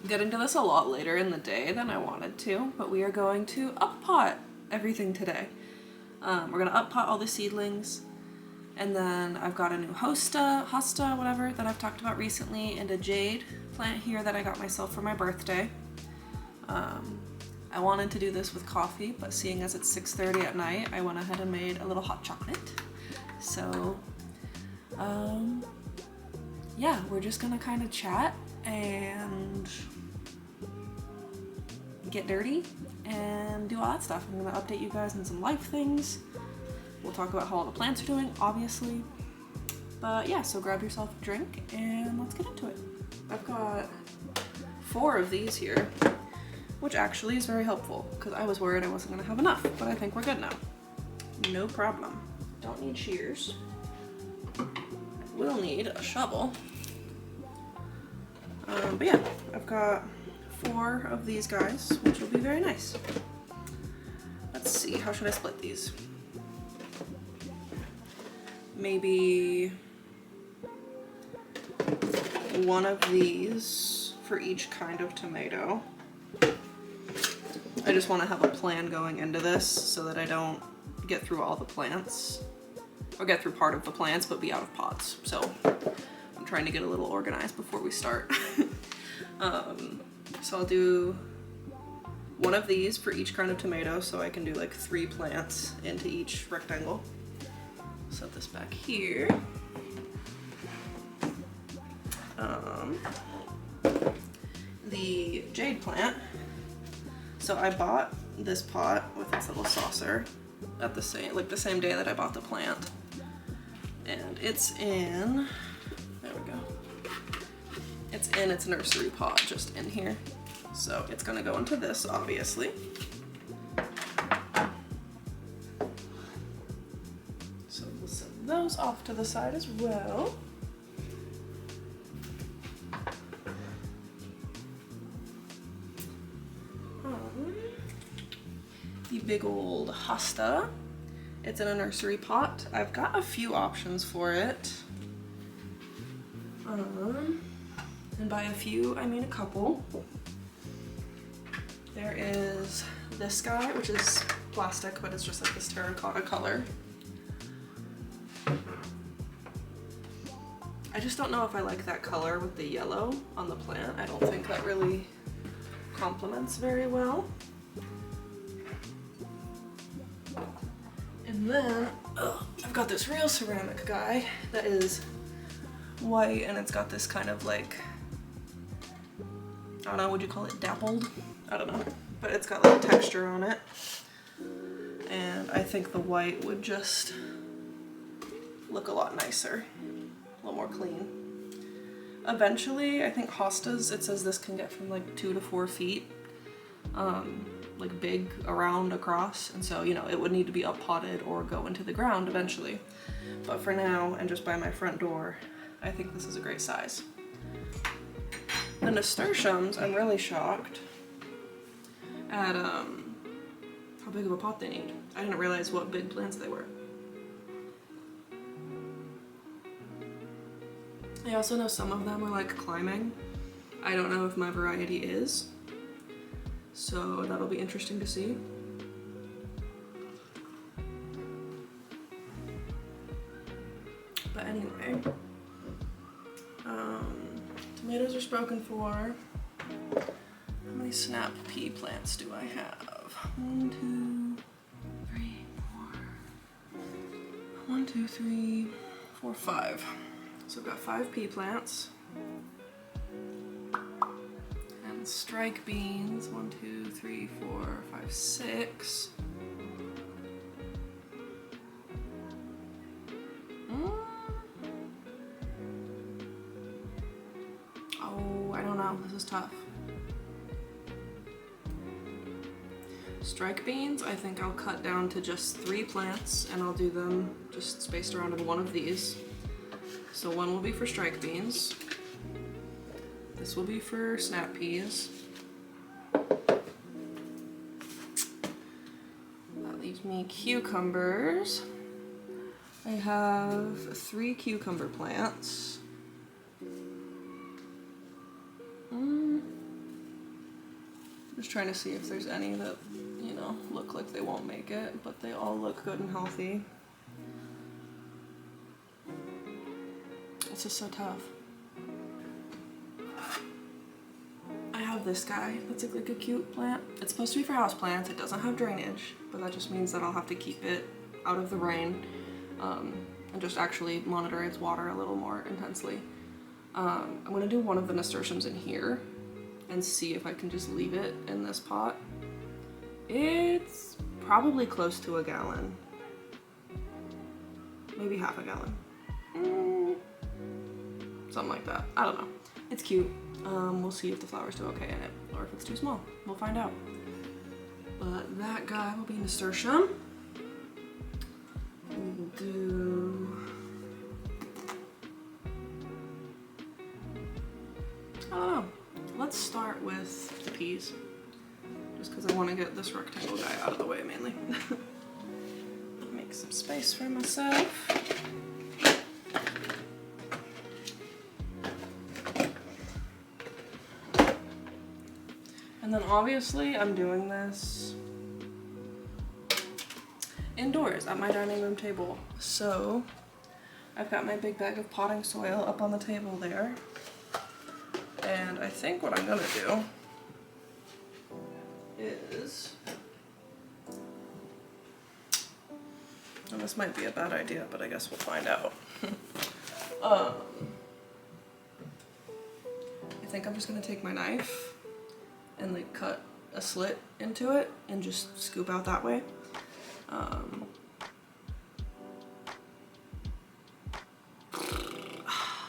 get into this a lot later in the day than I wanted to, but we are going to up pot everything today. We're gonna up pot all the seedlings, and then I've got a new Hosta, whatever, that I've talked about recently, and a jade plant here that I got myself for my birthday. I wanted to do this with coffee, but seeing as it's 6:30 at night, I went ahead and made a little hot chocolate. So, yeah, we're just gonna kind of chat and get dirty and do all that stuff. I'm gonna update you guys on some life things. We'll talk about how all the plants are doing, obviously. But yeah, so grab yourself a drink and let's get into it. I've got 4 of these here, which actually is very helpful because I was worried I wasn't gonna have enough, but I think we're good now. No problem. Don't need shears. We'll need a shovel. But yeah, I've got 4 of these guys, which will be very nice. Let's see, how should I split these? Maybe 1 of these for each kind of tomato. I just want to have a plan going into this so that I don't get through all the plants, or get through part of the plants but be out of pots. So I'm trying to get a little organized before we start. So I'll do 1 of these for each kind of tomato, so I can do like 3 plants into each rectangle. Set this back here. The jade plant. So I bought this pot with its little saucer at the same day that I bought the plant, and it's in. There we go. It's in its nursery pot, just in here. So it's gonna go into this, obviously. So we'll set those off to the side as well. The big old Hosta. It's in a nursery pot. I've got a few options for it. And by a few, I mean a couple. There is this guy, which is plastic, but it's just like this terracotta color. I just don't know if I like that color with the yellow on the plant. I don't think that really complements very well. And then, I've got this real ceramic guy that is white, and it's got this kind of like, I don't know, would you call it dappled? I don't know, but it's got like a texture on it. And I think the white would just look a lot nicer, a little more clean. Eventually, I think Hosta's, it says this can get from like 2 to 4 feet. Like big around across, and so, you know, it would need to be up potted or go into the ground eventually. But for now, and just by my front door, I think this is a great size. The nasturtiums, I'm really shocked at how big of a pot they need. I didn't realize what big plants they were. I also know some of them are like climbing. I don't know if my variety is. So that'll be interesting to see. But anyway, tomatoes are spoken for. How many snap pea plants do I have? 1, 2, 3, 4. 1, 2, 3, 4, 5. So I've got 5 pea plants. Strike beans, 1, 2, 3, 4, 5, 6. Oh, I don't know, this is tough. Strike beans, I think I'll cut down to just 3 plants, and I'll do them just spaced around in 1 of these. So 1 will be for strike beans. This will be for snap peas. That leaves me cucumbers. I have 3 cucumber plants. Just trying to see if there's any that, you know, look like they won't make it, but they all look good and healthy. It's just so tough. I have this guy that's like a cute plant. It's supposed to be for house plants. It doesn't have drainage, but that just means that I'll have to keep it out of the rain and just actually monitor its water a little more intensely. I'm gonna do one of the nasturtiums in here and see if I can just leave it in this pot. It's probably close to a gallon. Maybe half a gallon. Something like that. I don't know. It's cute. We'll see if the flowers do okay in it, or if it's too small. We'll find out. But that guy will be nasturtium. We'll do... I don't know. Let's start with the peas, just because I want to get this rectangle guy out of the way mainly. Make some space for myself. And then obviously I'm doing this indoors at my dining room table. So I've got my big bag of potting soil up on the table there. And I think what I'm gonna do is, and this might be a bad idea, but I guess we'll find out. I think I'm just gonna take my knife and like cut a slit into it and just scoop out that way.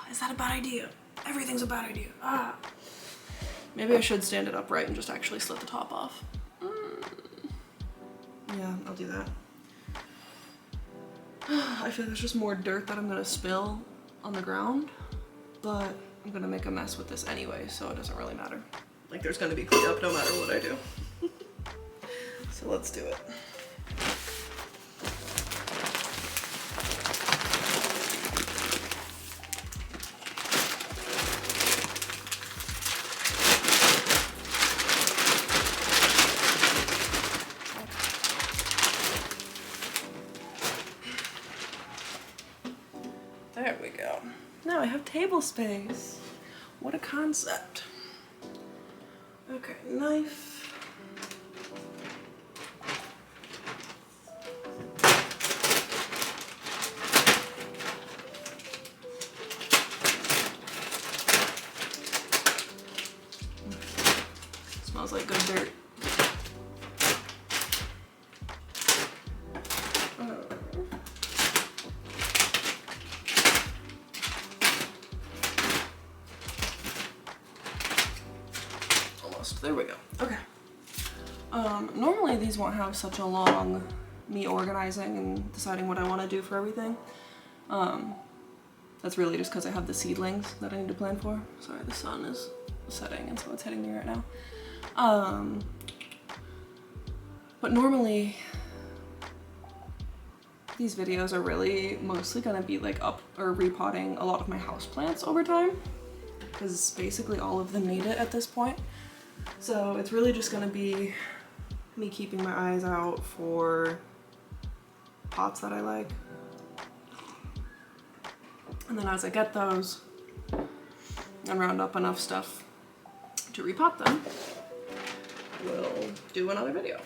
Is that a bad idea? Everything's a bad idea. Maybe I should stand it upright and just actually slit the top off. Yeah, I'll do that. I feel like there's just more dirt that I'm gonna spill on the ground, but I'm gonna make a mess with this anyway, so it doesn't really matter. Like, there's gonna be cleanup no matter what I do. So let's do it. There we go. Now I have table space. What a concept. Okay, knife. Smells like good dirt. There we go. Okay. Normally these won't have such a long me organizing and deciding what I want to do for everything. That's really just because I have the seedlings that I need to plan for. Sorry, the sun is setting and so it's hitting me right now. But normally these videos are really mostly gonna be like up or repotting a lot of my houseplants over time, because basically all of them need it at this point. So it's really just gonna be me keeping my eyes out for pots that I like. And then as I get those and round up enough stuff to repot them, we'll do another video.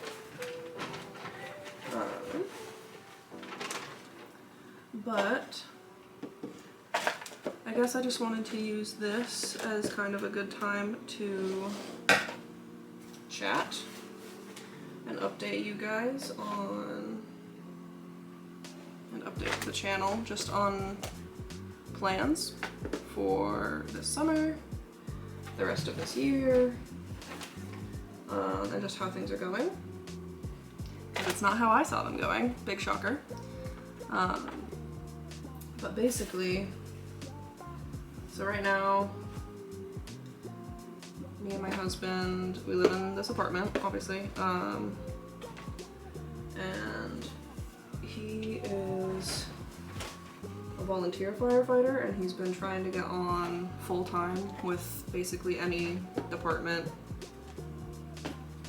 But I guess I just wanted to use this as kind of a good time to chat and update you guys on, and update the channel just on plans for this summer, the rest of this year, and just how things are going. And it's not how I saw them going, big shocker. But basically, so right now, me and my husband, we live in this apartment, obviously, and he is a volunteer firefighter, and he's been trying to get on full-time with basically any department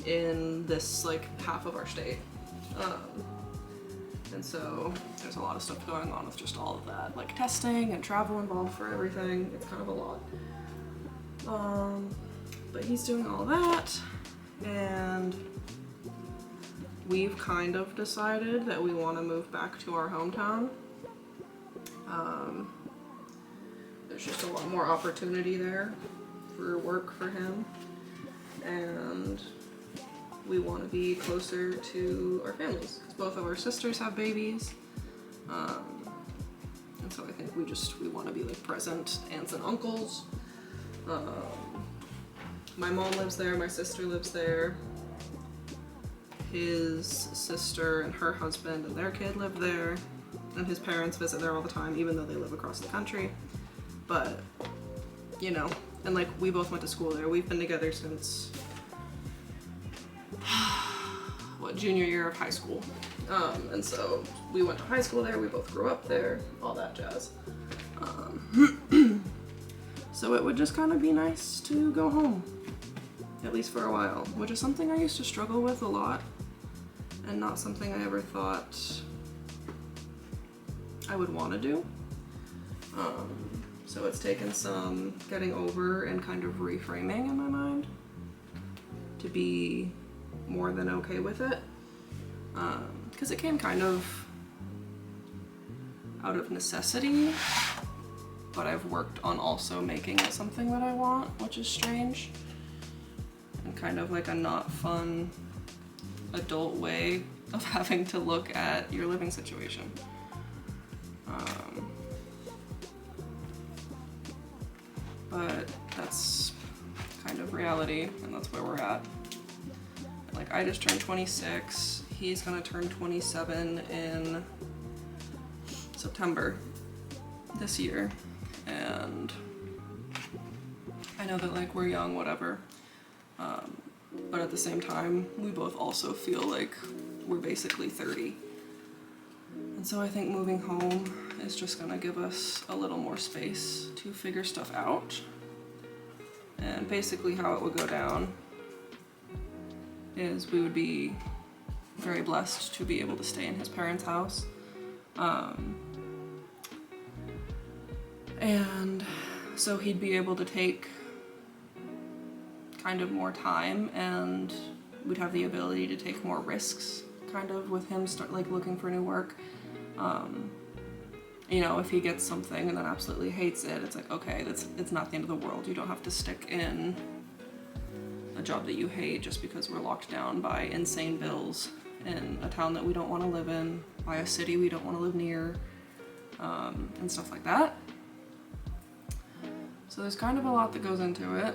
in this like half of our state. And so there's a lot of stuff going on with just all of that, like testing and travel involved for everything. It's kind of a lot. But he's doing all that, and we've kind of decided that we want to move back to our hometown. There's just a lot more opportunity there for work for him, and we want to be closer to our families because both of our sisters have babies, and so I think we want to be like present aunts and uncles. My mom lives there, my sister lives there, his sister and her husband and their kid live there, and his parents visit there all the time even though they live across the country. But you know, and like we both went to school there. We've been together since junior year of high school, and so we went to high school there, we both grew up there, all that jazz. So it would just kind of be nice to go home, at least for a while, which is something I used to struggle with a lot and not something I ever thought I would want to do. So it's taken some getting over and kind of reframing in my mind to be more than okay with it, because it came kind of out of necessity, but I've worked on also making it something that I want, which is strange and kind of like a not fun adult way of having to look at your living situation. But that's kind of reality, and that's where we're at. Like, I just turned 26, he's gonna turn 27 in September this year, and I know that like we're young, whatever, but at the same time, we both also feel like we're basically 30. And so I think moving home is just gonna give us a little more space to figure stuff out. And basically how it would go down is we would be very blessed to be able to stay in his parents' house. And so he'd be able to take kind of more time, and we'd have the ability to take more risks kind of with him like looking for new work. You know, if he gets something and then absolutely hates it, it's like, okay, it's not the end of the world. You don't have to stick in a job that you hate just because we're locked down by insane bills in a town that we don't want to live in, by a city we don't want to live near, and stuff like that. So there's kind of a lot that goes into it.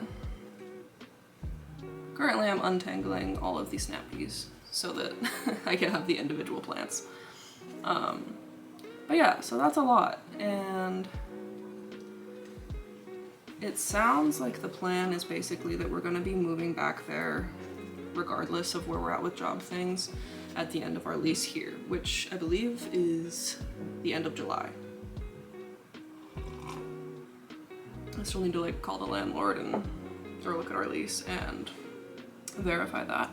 Currently I'm untangling all of these snap peas so that I can have the individual plants. But yeah, so that's a lot, and it sounds like the plan is basically that we're gonna be moving back there regardless of where we're at with job things at the end of our lease here, which I believe is the end of July. I still need to like call the landlord or look at our lease and verify that,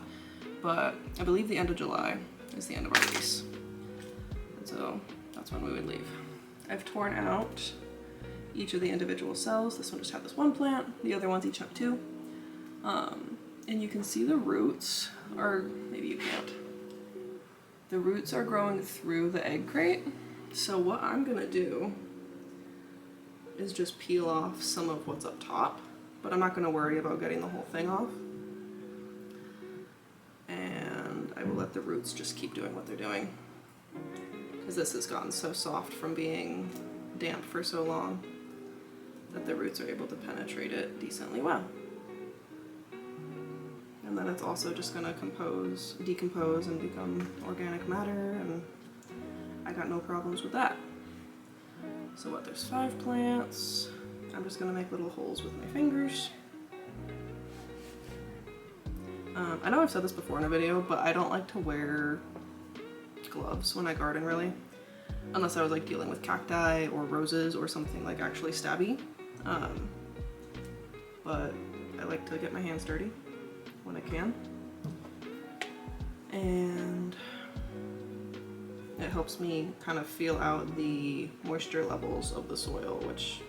but I believe the end of July is the end of our lease, and so that's when we would leave. I've torn out each of the individual cells. This one just had this one plant, the other ones each have two. And you can see the roots, or maybe you can't. The roots are growing through the egg crate. So what I'm gonna do is just peel off some of what's up top, but I'm not gonna worry about getting the whole thing off. And I will let the roots just keep doing what they're doing, because this has gotten so soft from being damp for so long that the roots are able to penetrate it decently well. And then it's also just gonna decompose and become organic matter, and I got no problems with that. So what, there's 5 plants. I'm just gonna make little holes with my fingers. I know I've said this before in a video, but I don't like to wear gloves when I garden, really, unless I was like dealing with cacti or roses or something like actually stabby. But I like to get my hands dirty when I can. and it helps me kind of feel out the moisture levels of the soil, which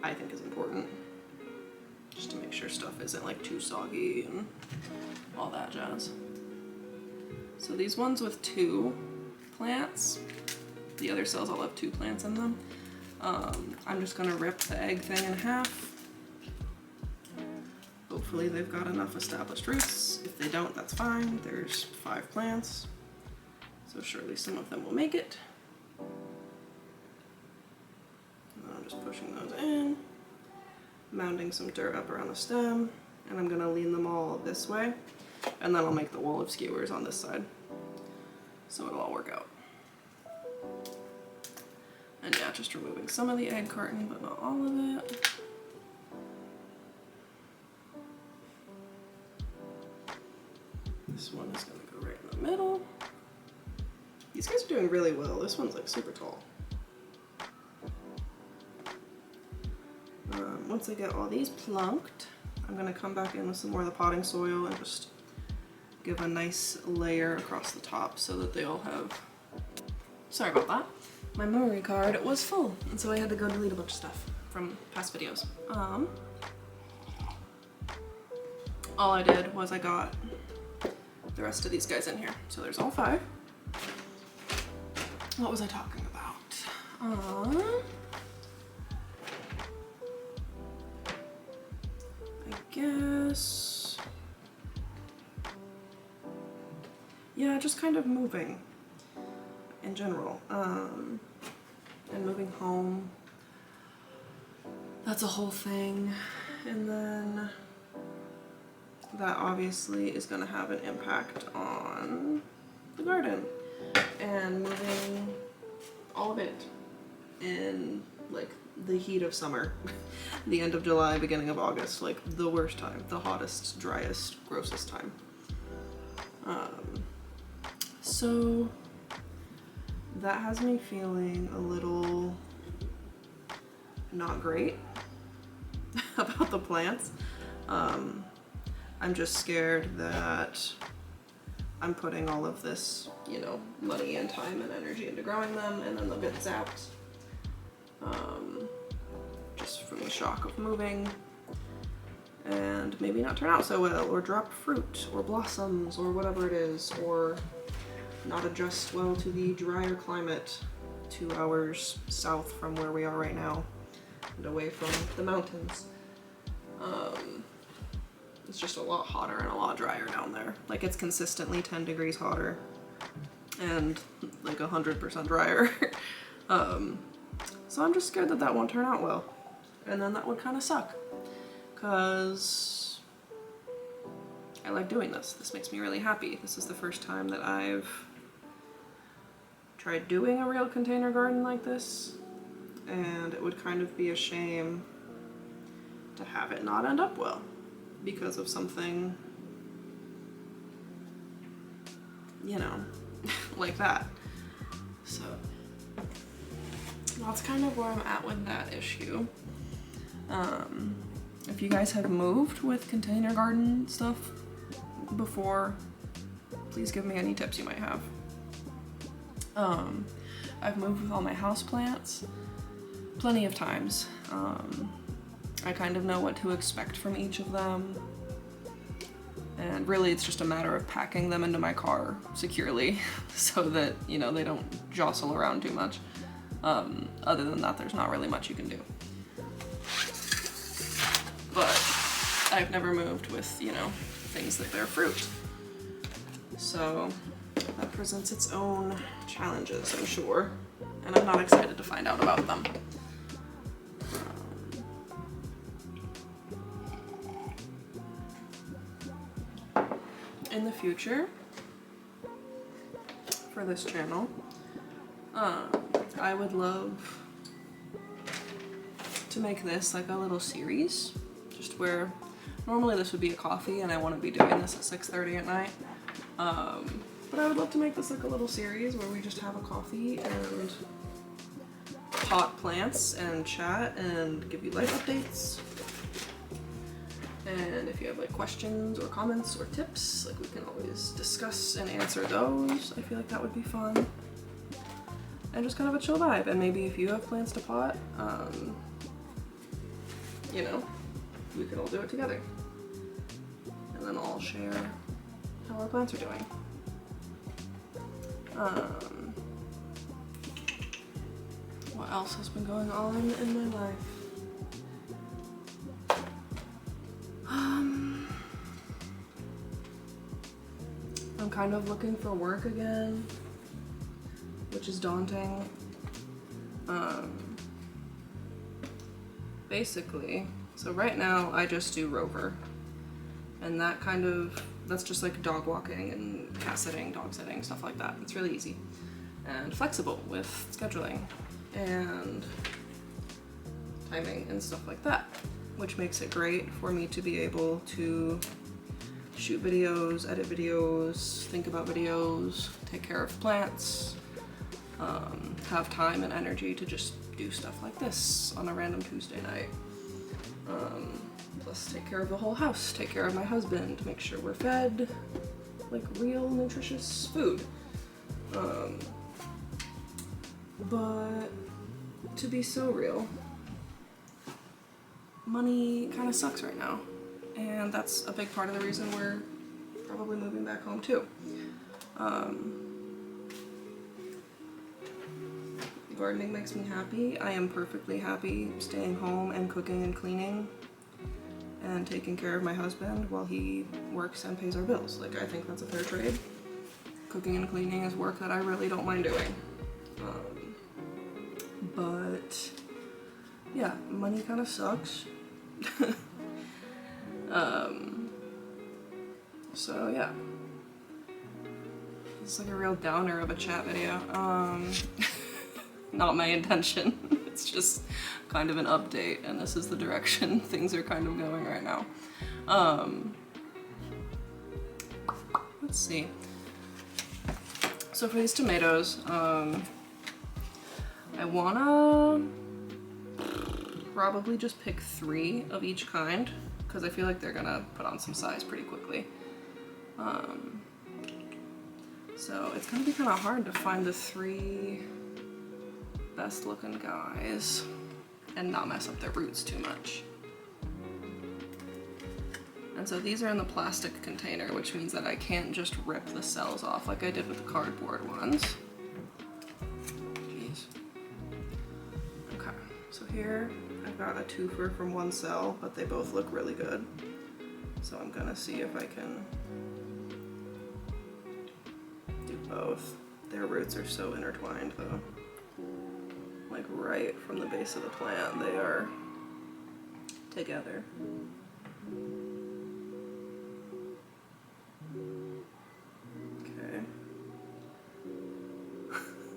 I think is important, just to make sure stuff isn't like too soggy and all that jazz. So these ones with 2 plants, the other cells all have 2 plants in them. I'm just gonna rip the egg thing in half. Hopefully they've got enough established roots. If they don't, that's fine. There's 5 plants, so surely some of them will make it. And I'm just pushing those in, mounding some dirt up around the stem, and I'm gonna lean them all this way, and then I'll make the wall of skewers on this side, so it'll all work out. And yeah, just removing some of the egg carton, but not all of it. This one is gonna go right in the middle. These guys are doing really well. This one's like super tall. Once I get all these plunked, I'm gonna come back in with some more of the potting soil and just give a nice layer across the top so that they all have, sorry about that. My memory card was full, and so I had to go delete a bunch of stuff from past videos. All I did was I got the rest of these guys in here. So there's all 5. What was I talking about? I guess, yeah, just kind of moving in general, and moving home. That's a whole thing. And then that obviously is going to have an impact on the garden, and moving all of it in like the heat of summer, the end of July, beginning of August, like the worst time, the hottest, driest, grossest time. So that has me feeling a little not great about the plants. I'm just scared that I'm putting all of this, you know, money and time and energy into growing them, and then they'll get zapped. Just from the shock of moving, and maybe not turn out so well, or drop fruit, or blossoms, or whatever it is, or not adjust well to the drier climate 2 hours south from where we are right now, and away from the mountains. It's just a lot hotter and a lot drier down there. Like, it's consistently 10 degrees hotter and like 100% drier. So I'm just scared that that won't turn out well. And then that would kind of suck, because I like doing this. This makes me really happy. This is the first time that I've tried doing a real container garden like this, and it would kind of be a shame to have it not end up well because of something, you know, like that. So that's kind of where I'm at with that issue. If you guys have moved with container garden stuff before, please give me any tips you might have. I've moved with all my houseplants plenty of times. I kind of know what to expect from each of them, and really it's just a matter of packing them into my car securely so that, you know, they don't jostle around too much. Other than that, there's not really much you can do. But I've never moved with, you know, things that bear fruit. So that presents its own challenges, I'm sure, and I'm not excited to find out about them. In the future, for this channel, I would love to make this like a little series, just where normally this would be a coffee and I want to be doing this at 6:30 at night. But I would love to make this like a little series where we just have a coffee and pot plants and chat and give you life updates. And if you have like questions or comments or tips, like we can always discuss and answer those. I feel like that would be fun. And just kind of a chill vibe. And maybe if you have plants to pot, you know, we could all do it together. And then I'll share how our plants are doing. What else has been going on in my life? I'm kind of looking for work again, which is daunting. Basically, so right now I just do Rover, and that's just like dog walking and cat sitting, dog sitting, stuff like that. It's really easy and flexible with scheduling and timing and stuff like that, which makes it great for me to be able to shoot videos, edit videos, think about videos, take care of plants, have time and energy to just do stuff like this on a random Tuesday night. Plus take care of the whole house, take care of my husband, make sure we're fed like real nutritious food. But to be so real, money kind of sucks right now. And that's a big part of the reason we're probably moving back home too. Gardening makes me happy. I am perfectly happy staying home and cooking and cleaning and taking care of my husband while he works and pays our bills. Like, I think that's a fair trade. Cooking and cleaning is work that I really don't mind doing. But yeah, money kind of sucks. So yeah, it's like a real downer of a chat video. Not my intention. It's just kind of an update, and this is the direction things are kind of going right now. Let's see. So for these tomatoes, I wanna probably just pick 3 of each kind, because I feel like they're gonna put on some size pretty quickly. So it's gonna be kind of hard to find the 3 best looking guys and not mess up their roots too much. And so these are in the plastic container, which means that I can't just rip the cells off like I did with the cardboard ones. Jeez. Okay, so here I've got a twofer from one cell, but they both look really good. So I'm gonna see if I can do both. Their roots are so intertwined though. Like right from the base of the plant, they are together. Okay.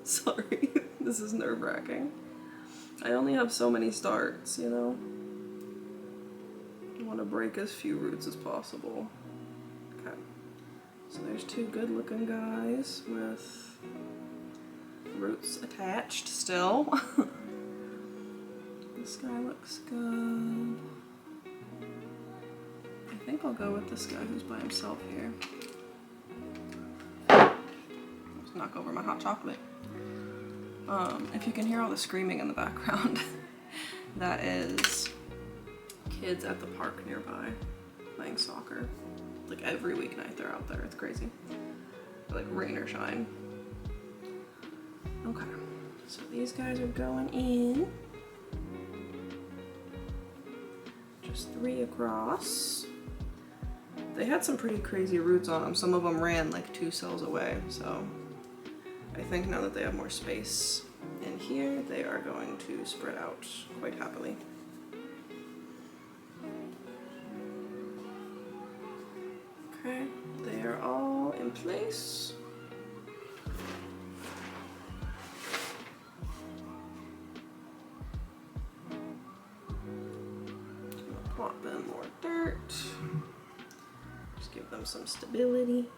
Sorry, this is nerve-wracking. I only have so many starts, you know? I want to break as few roots as possible. Okay. So there's 2 good-looking guys with roots attached still. This guy looks good. I think I'll go with this guy who's by himself here. Let's knock over my hot chocolate. If you can hear all the screaming in the background, that is kids at the park nearby playing soccer. Like every weeknight they're out there, it's crazy. Like rain or shine. Okay, so these guys are going in. Just 3 across. They had some pretty crazy roots on them. Some of them ran like 2 cells away, so I think now that they have more space in here, they are going to spread out quite happily. Okay, they are all in place. Plot them more dirt. Just give them some stability.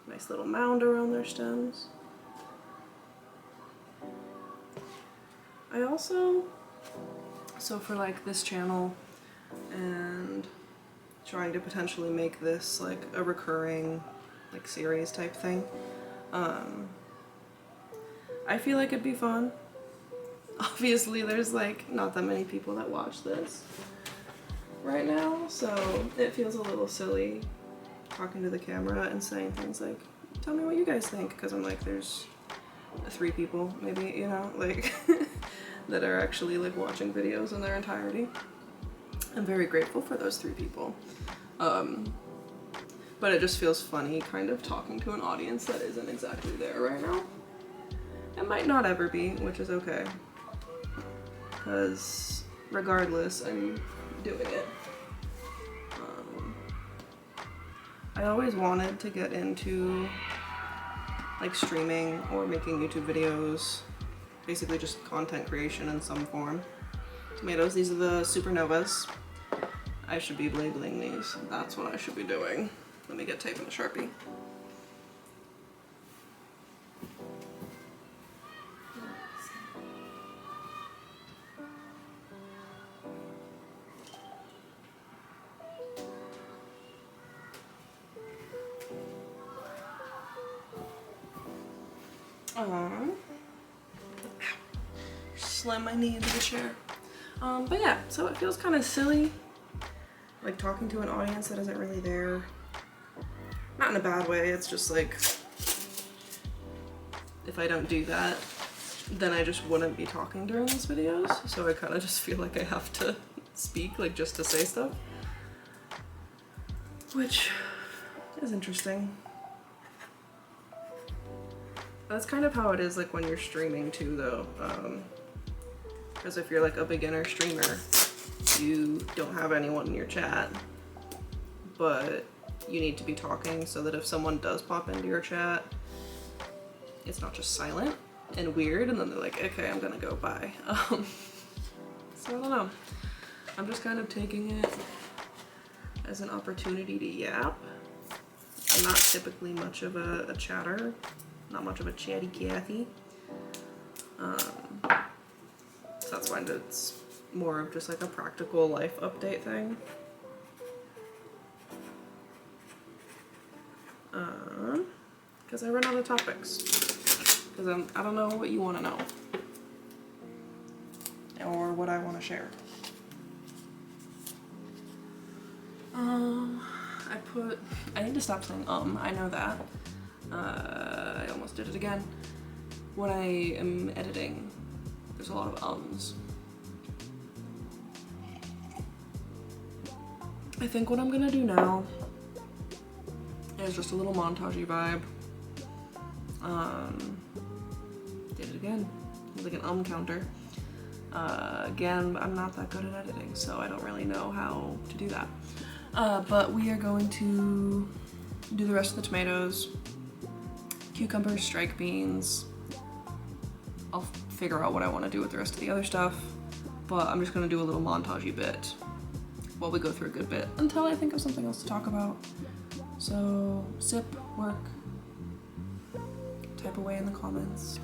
Nice little mound around their stems. I also, so for like this channel and trying to potentially make this like a recurring like series type thing. I feel like it'd be fun. Obviously there's like not that many people that watch this right now, so it feels a little silly talking to the camera and saying things like, tell me what you guys think, because I'm like, there's 3 people maybe, you know, like that are actually like watching videos in their entirety. I'm very grateful for those 3 people. But it just feels funny kind of talking to an audience that isn't exactly there right now. It might not ever be, which is okay. Because regardless, I'm doing it. I always wanted to get into like streaming or making YouTube videos, basically just content creation in some form. Tomatoes, these are the supernovas. I should be labeling these. That's what I should be doing. Let me get tape and a Sharpie. Slam my knee into the chair. But yeah, so it feels kind of silly, like talking to an audience that isn't really there. Not in a bad way, it's just like, if I don't do that, then I just wouldn't be talking during these videos. So I kind of just feel like I have to speak, like just to say stuff. Which is interesting. That's kind of how it is like when you're streaming too though. Because if you're like a beginner streamer, you don't have anyone in your chat, but you need to be talking so that if someone does pop into your chat, it's not just silent and weird and then they're like, okay, I'm gonna go, bye. So I don't know. I'm just kind of taking it as an opportunity to yap. I'm not typically much of a chatter, not much of a chatty Cathy. So that's why it's more of just like a practical life update thing. Because I run out of topics. Because I don't know what you want to know. Or what I want to share. I need to stop saying I know that. I almost did it again. When I am editing, there's a lot of ums. I think what I'm gonna do now is just a little montage-y vibe. Did it again. It's like an counter. Again, I'm not that good at editing, so I don't really know how to do that. But we are going to do the rest of the tomatoes, cucumbers, strike beans. I'll figure out what I want to do with the rest of the other stuff, but I'm just going to do a little montage-y bit while we go through a good bit until I think of something else to talk about. So sip, work, type away in the comments.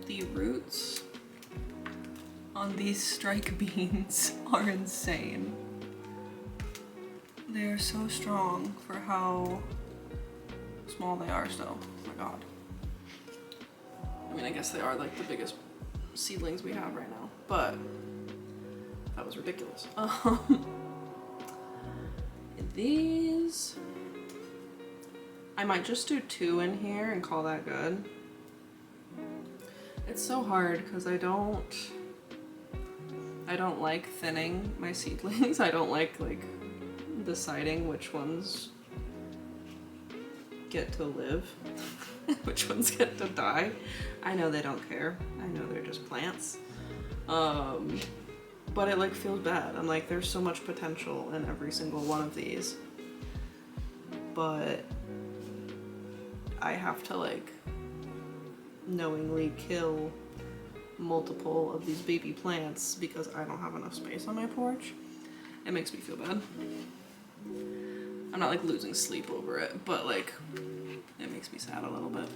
The roots on these strike beans are insane. They are so strong for how small they are still. Oh my god. I mean, I guess they are like the biggest seedlings we have right now, but that was ridiculous. These, I might just do 2 in here and call that good. It's so hard because I don't like thinning my seedlings. I don't like deciding which ones get to live, which ones get to die. I know they don't care. I know they're just plants. But it like feels bad. I'm like, there's so much potential in every single one of these, but I have to like knowingly kill multiple of these baby plants because I don't have enough space on my porch. It makes me feel bad. I'm not like losing sleep over it, but like it makes me sad a little bit,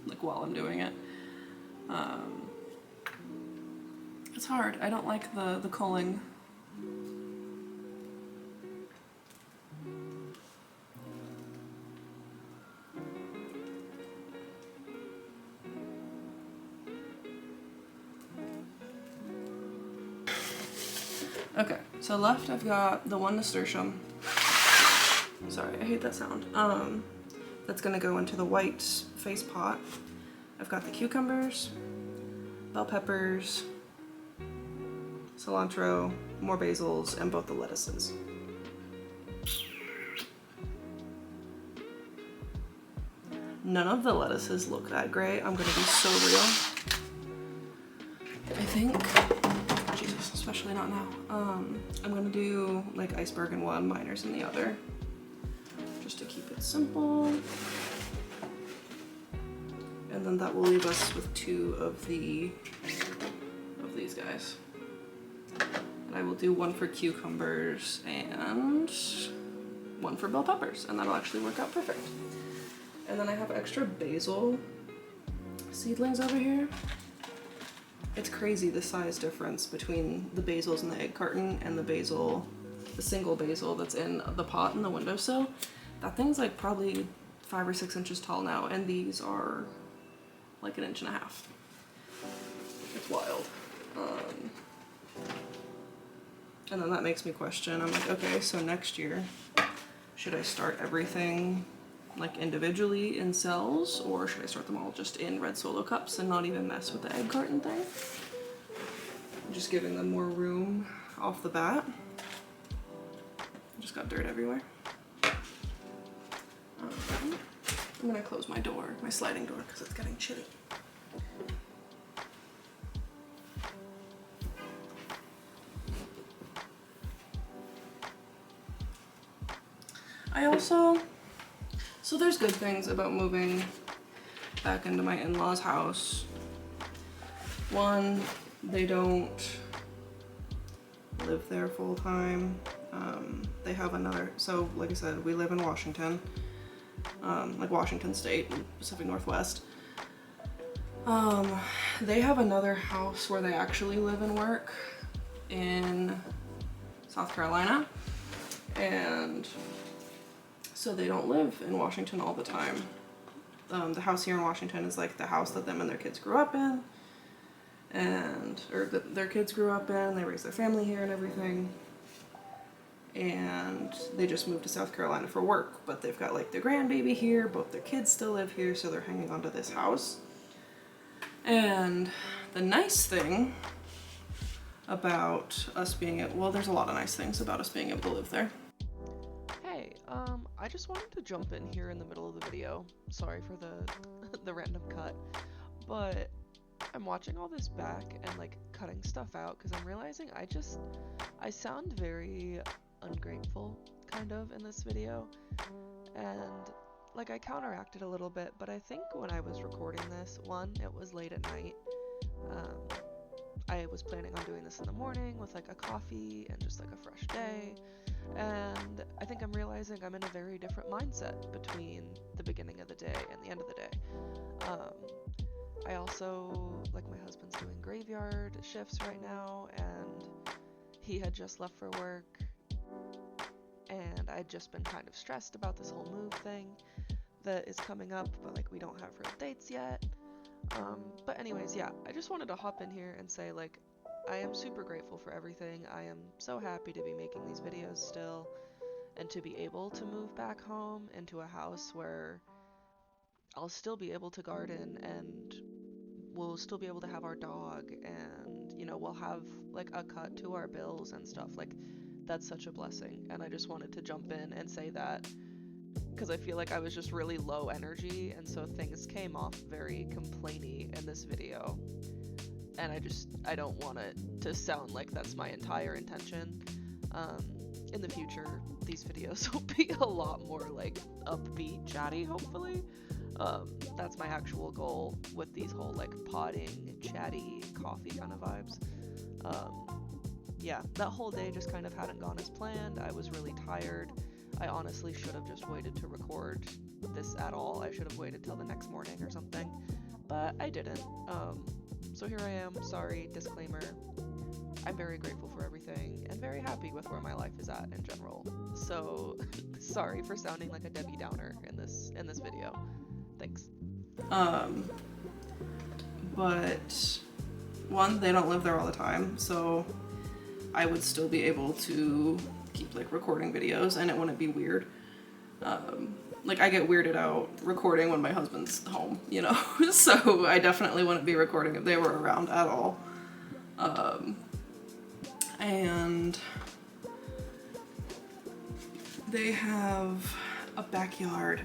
like while I'm doing it. It's hard. I don't like the culling. Okay, so left I've got the one nasturtium. Sorry, I hate that sound. That's gonna go into the white face pot. I've got the cucumbers, bell peppers, cilantro, more basils, and both the lettuces. None of the lettuces look that great. I'm gonna be so real. I think, Jesus, especially not now. I'm gonna do like iceberg in one, miners in the other, just to keep it simple. And then that will leave us with 2 of these guys. And I will do 1 for cucumbers and 1 for bell peppers, and that'll actually work out perfect. And then I have extra basil seedlings over here. It's crazy the size difference between the basils in the egg carton and the single basil that's in the pot in the windowsill. That thing's like probably 5 or 6 inches tall now, and these are like 1.5 inches. It's wild. And then that makes me question, I'm like, okay, so next year, should I start everything like individually in cells, or should I start them all just in red solo cups and not even mess with the egg carton thing? Just giving them more room off the bat. Just got dirt everywhere. I'm gonna close my door, my sliding door, because it's getting chilly. So there's good things about moving back into my in-laws' house. One, they don't live there full time. They have another, so like I said, we live in Washington, like Washington State, Pacific Northwest. They have another house where they actually live and work in South Carolina, and so they don't live in Washington all the time. The house here in Washington is like the house that them and their kids grew up in, their kids grew up in, they raised their family here and everything. And they just moved to South Carolina for work, but they've got like their grandbaby here, both their kids still live here, so they're hanging on to this house. And the nice thing about us being well, there's a lot of nice things about us being able to live there. Hey, I just wanted to jump in here in the middle of the video. Sorry for the random cut, but I'm watching all this back and like cutting stuff out because I'm realizing I sound very ungrateful kind of in this video, and like I counteracted a little bit, but I think when I was recording this, one, it was late at night. I was planning on doing this in the morning with like a coffee and just like a fresh day, and I think I'm realizing I'm in a very different mindset between the beginning of the day and the end of the day. I also graveyard shifts right now, and he had just left for work, and I'd just been kind of stressed about this whole move thing that is coming up, but like we don't have real dates yet. But anyways, yeah, I just wanted to hop in here and say, like, I am super grateful for everything. I am so happy to be making these videos still, and to be able to move back home into a house where I'll still be able to garden, and we'll still be able to have our dog, and, you know, we'll have like a cut to our bills and stuff. Like, that's such a blessing. And I just wanted to jump in and say that because I feel like I was just really low energy, and so things came off very complainy in this video. And I don't want it to sound like that's my entire intention. In the future, these videos will be a lot more like upbeat, chatty, hopefully. That's my actual goal with these whole like potting, chatty, coffee kind of vibes. Yeah, that whole day just kind of hadn't gone as planned. I was really tired. I honestly should have just waited to record this at all. I should have waited till the next morning or something, but I didn't. So here I am. Sorry, disclaimer. I'm very grateful for everything and very happy with where my life is at in general. So sorry for sounding like a Debbie Downer in this video. Thanks. But one, they don't live there all the time, so I would still be able to keep like recording videos and it wouldn't be weird. Like I get weirded out recording when my husband's home, you know, so I definitely wouldn't be recording if they were around at all. And they have a backyard.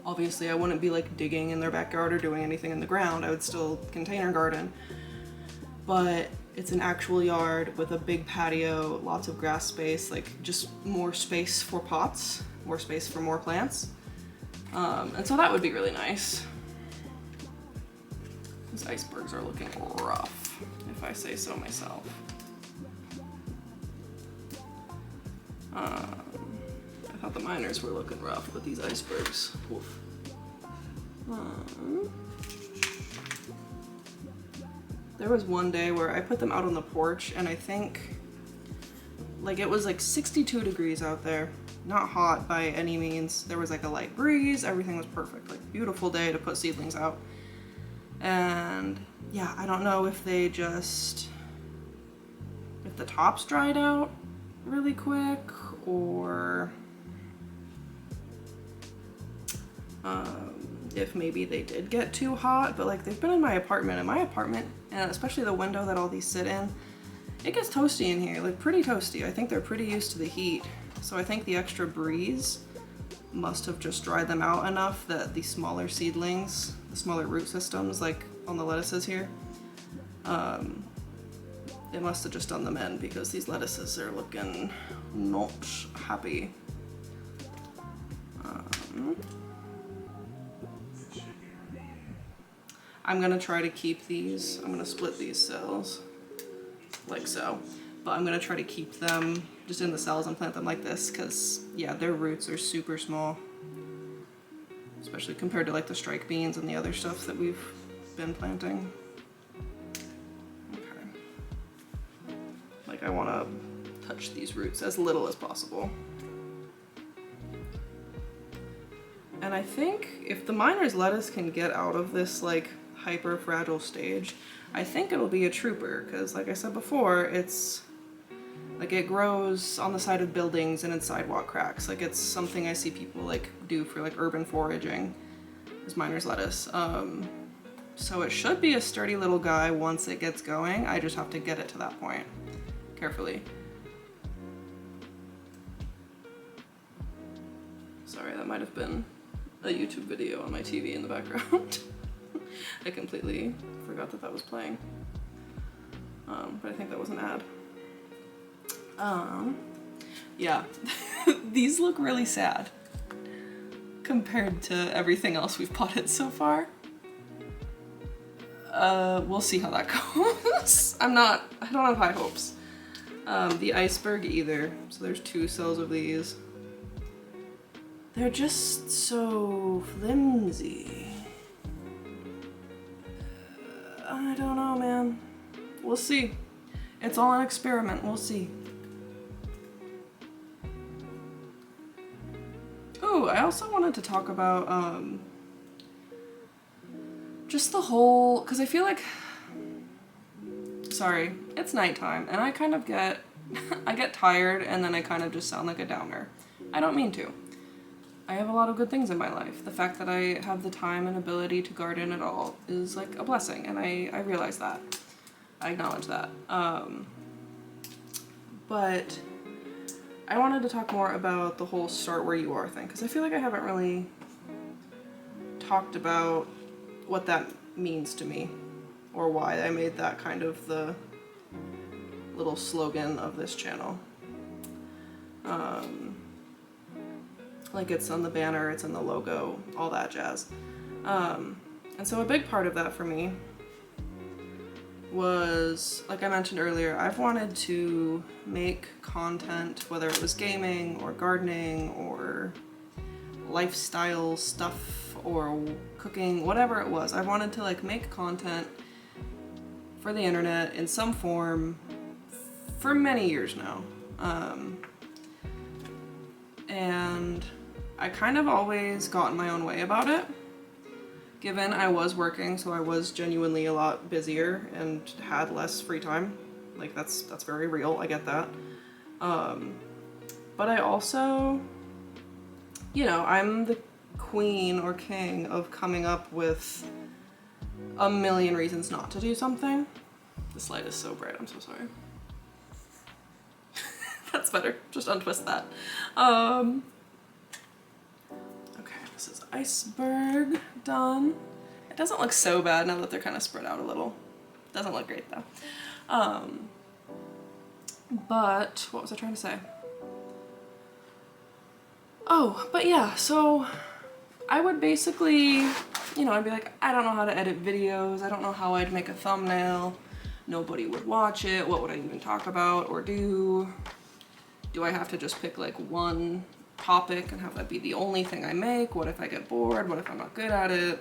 Obviously I wouldn't be like digging in their backyard or doing anything in the ground. I would still container garden, but it's an actual yard with a big patio, lots of grass space, like just more space for pots, more space for more plants. And so that would be really nice. These icebergs are looking rough, if I say so myself. I thought the miners were looking rough, but these icebergs, oof. There was one day where I put them out on the porch and I think like it was like 62 degrees out there. Not hot by any means. There was like a light breeze, everything was perfect. Like beautiful day to put seedlings out. And yeah, I don't know if the tops dried out really quick or if maybe they did get too hot, but like they've been in my apartment, and especially the window that all these sit in, it gets toasty in here, like pretty toasty. I think they're pretty used to the heat. So I think the extra breeze must have just dried them out enough that the smaller seedlings, the smaller root systems, like on the lettuces here, it must have just done them in because these lettuces are looking not happy. I'm gonna try to keep these, I'm gonna split these cells like so, but I'm gonna try to keep them just in the cells and plant them like this because yeah, their roots are super small, especially compared to like the strike beans and the other stuff that we've been planting. Okay. Like I wanna touch these roots as little as possible. And I think if the miner's lettuce can get out of this like hyper fragile stage, I think it'll be a trooper because like I said before, it's like it grows on the side of buildings and in sidewalk cracks. Like it's something I see people like do for like urban foraging, is miner's lettuce. So it should be a sturdy little guy once it gets going. I just have to get it to that point carefully. Sorry, that might have been a YouTube video on my TV in the background. I completely forgot that was playing. But I think that was an ad. Yeah, these look really sad compared to everything else we've potted so far. We'll see how that goes. I don't have high hopes. The iceberg either. So there's 2 cells of these. They're just so flimsy. I don't know, man. We'll see. It's all an experiment. We'll see. Oh, I also wanted to talk about just the whole, because I feel like, sorry, it's nighttime and I kind of get I get tired and then I kind of just sound like a downer. I don't mean to. I have a lot of good things in my life. The fact that I have the time and ability to garden at all is like a blessing, and I realize that. I acknowledge that. But I wanted to talk more about the whole start where you are thing, because I feel like I haven't really talked about what that means to me, or why I made that kind of the little slogan of this channel. Like it's on the banner, it's in the logo, all that jazz. And so a big part of that for me was, like I mentioned earlier, I've wanted to make content, whether it was gaming or gardening or lifestyle stuff or cooking, whatever it was. I wanted to like make content for the internet in some form for many years now. And I kind of always got in my own way about it, given I was working, so I was genuinely a lot busier and had less free time. Like that's very real, I get that. But I also, you know, I'm the queen or king of coming up with a million reasons not to do something. This light is so bright, I'm so sorry. That's better, just untwist that. Okay, this is iceberg done. It doesn't look so bad now that they're kind of spread out a little. Doesn't look great though. But what was I trying to say? Oh, but yeah, so I would basically, you know, I'd be like, I don't know how to edit videos. I don't know how I'd make a thumbnail. Nobody would watch it. What would I even talk about or do? Do I have to just pick like one topic and have that be the only thing I make? What if I get bored? What if I'm not good at it?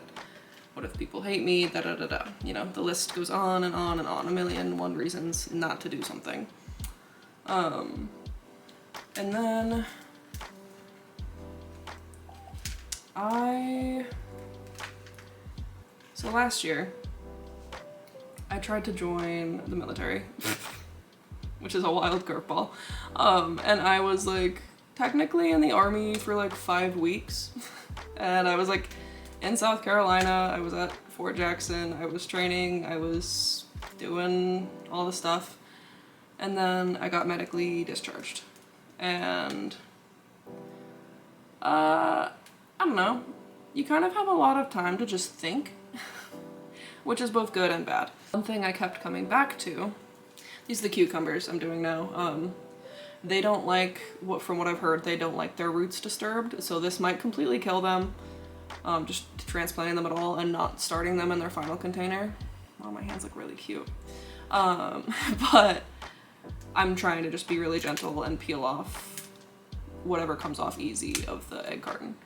What if people hate me? Da da da da. You know, the list goes on and on and on. A million and one reasons not to do something. And then so last year I tried to join the military, which is a wild curveball. And I was like technically in the army for like 5 weeks. And I was like in South Carolina, I was at Fort Jackson, I was training, I was doing all the stuff. And then I got medically discharged. And I don't know, you kind of have a lot of time to just think, which is both good and bad. One thing I kept coming back to, these are the cucumbers I'm doing now. They don't like, from what I've heard, they don't like their roots disturbed, so this might completely kill them, just transplanting them at all and not starting them in their final container. Oh, my hands look really cute. But I'm trying to just be really gentle and peel off whatever comes off easy of the egg carton.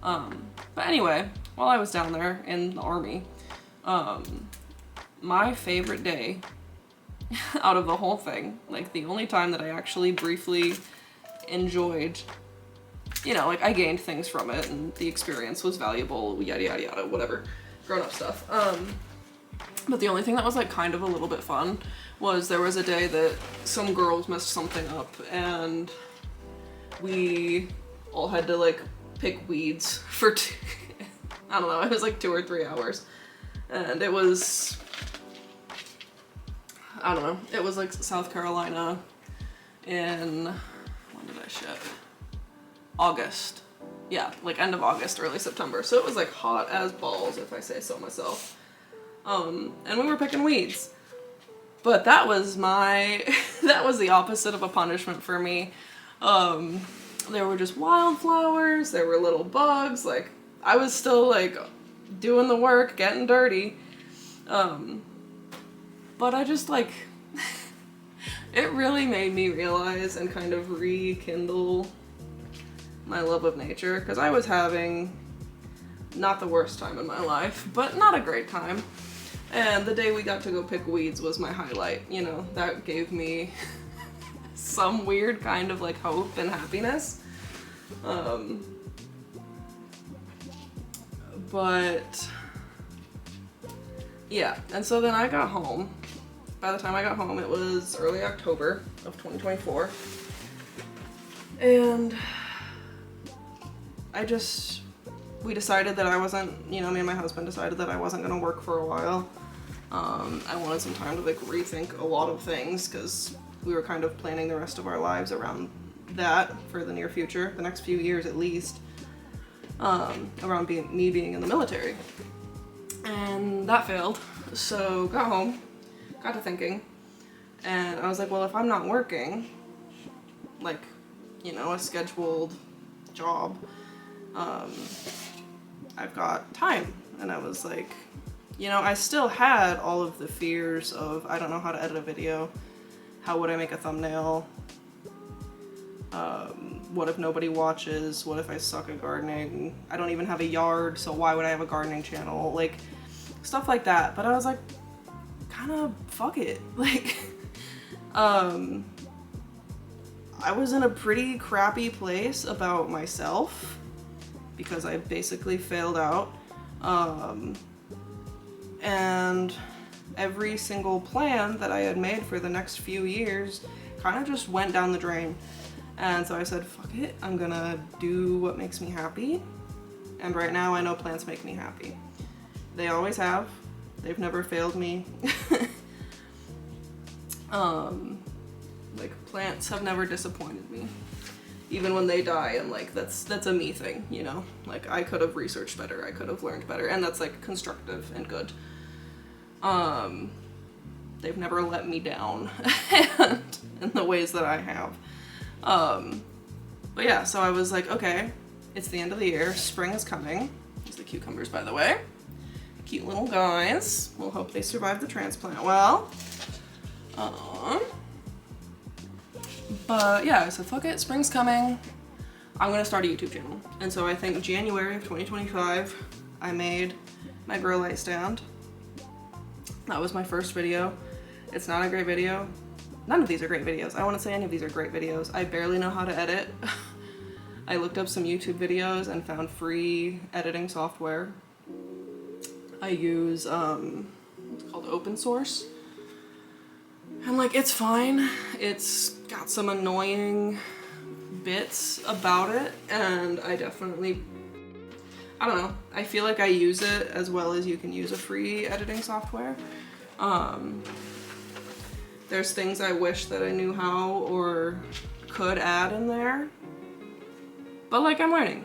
But anyway, while I was down there in the army, my favorite day out of the whole thing, like the only time that I actually briefly enjoyed, you know, like I gained things from it and the experience was valuable, yada yada yada, whatever, grown-up stuff. But the only thing that was like kind of a little bit fun was there was a day that some girls messed something up and we all had to like pick weeds for I don't know, it was like 2 or 3 hours. And it was, I don't know, it was like South Carolina in, when did I ship? August. Yeah, like end of August, early September. So it was like hot as balls, if I say so myself. And we were picking weeds. But that was that was the opposite of a punishment for me. There were just wildflowers, there were little bugs, like I was still like doing the work, getting dirty. But I just like, it really made me realize and kind of rekindle my love of nature, because I was having not the worst time in my life, but not a great time. And the day we got to go pick weeds was my highlight. You know, that gave me some weird kind of like hope and happiness. But yeah, and so then I got home. By the time I got home, it was early October of 2024. And we decided that I wasn't, you know, me and my husband decided that I wasn't gonna work for a while. I wanted some time to like rethink a lot of things because we were kind of planning the rest of our lives around that for the near future, the next few years at least, around me being in the military. And that failed. So got home, got to thinking, and I was like, well, if I'm not working, like, you know, a scheduled job, I've got time. And I was like, you know, I still had all of the fears of, I don't know how to edit a video, how would I make a thumbnail, what if nobody watches, what if I suck at gardening, I don't even have a yard, so why would I have a gardening channel, like, stuff like that. But I was like, kind of fuck it, like, I was in a pretty crappy place about myself because I basically failed out. And every single plan that I had made for the next few years kind of just went down the drain. And so I said, fuck it, I'm gonna do what makes me happy. And right now I know plants make me happy. They always have. They've never failed me. Like, plants have never disappointed me. Even when they die, I'm like, that's a me thing, you know? Like, I could have researched better, I could have learned better, and that's like constructive and good. They've never let me down in the ways that I have. But yeah, so I was like, okay, it's the end of the year, spring is coming. These are the cucumbers, by the way. Cute little guys. We'll hope they survive the transplant well. But yeah, I said, fuck it, spring's coming. I'm gonna start a YouTube channel. And so I think January of 2025, I made my grow light stand. That was my first video. It's not a great video. None of these are great videos. I don't want to say any of these are great videos. I barely know how to edit. I looked up some YouTube videos and found free editing software. I use, it's called open source. And like, it's fine. It's got some annoying bits about it, and I definitely, I don't know, I feel like I use it as well as you can use a free editing software. There's things I wish that I knew how or could add in there, but like, I'm learning.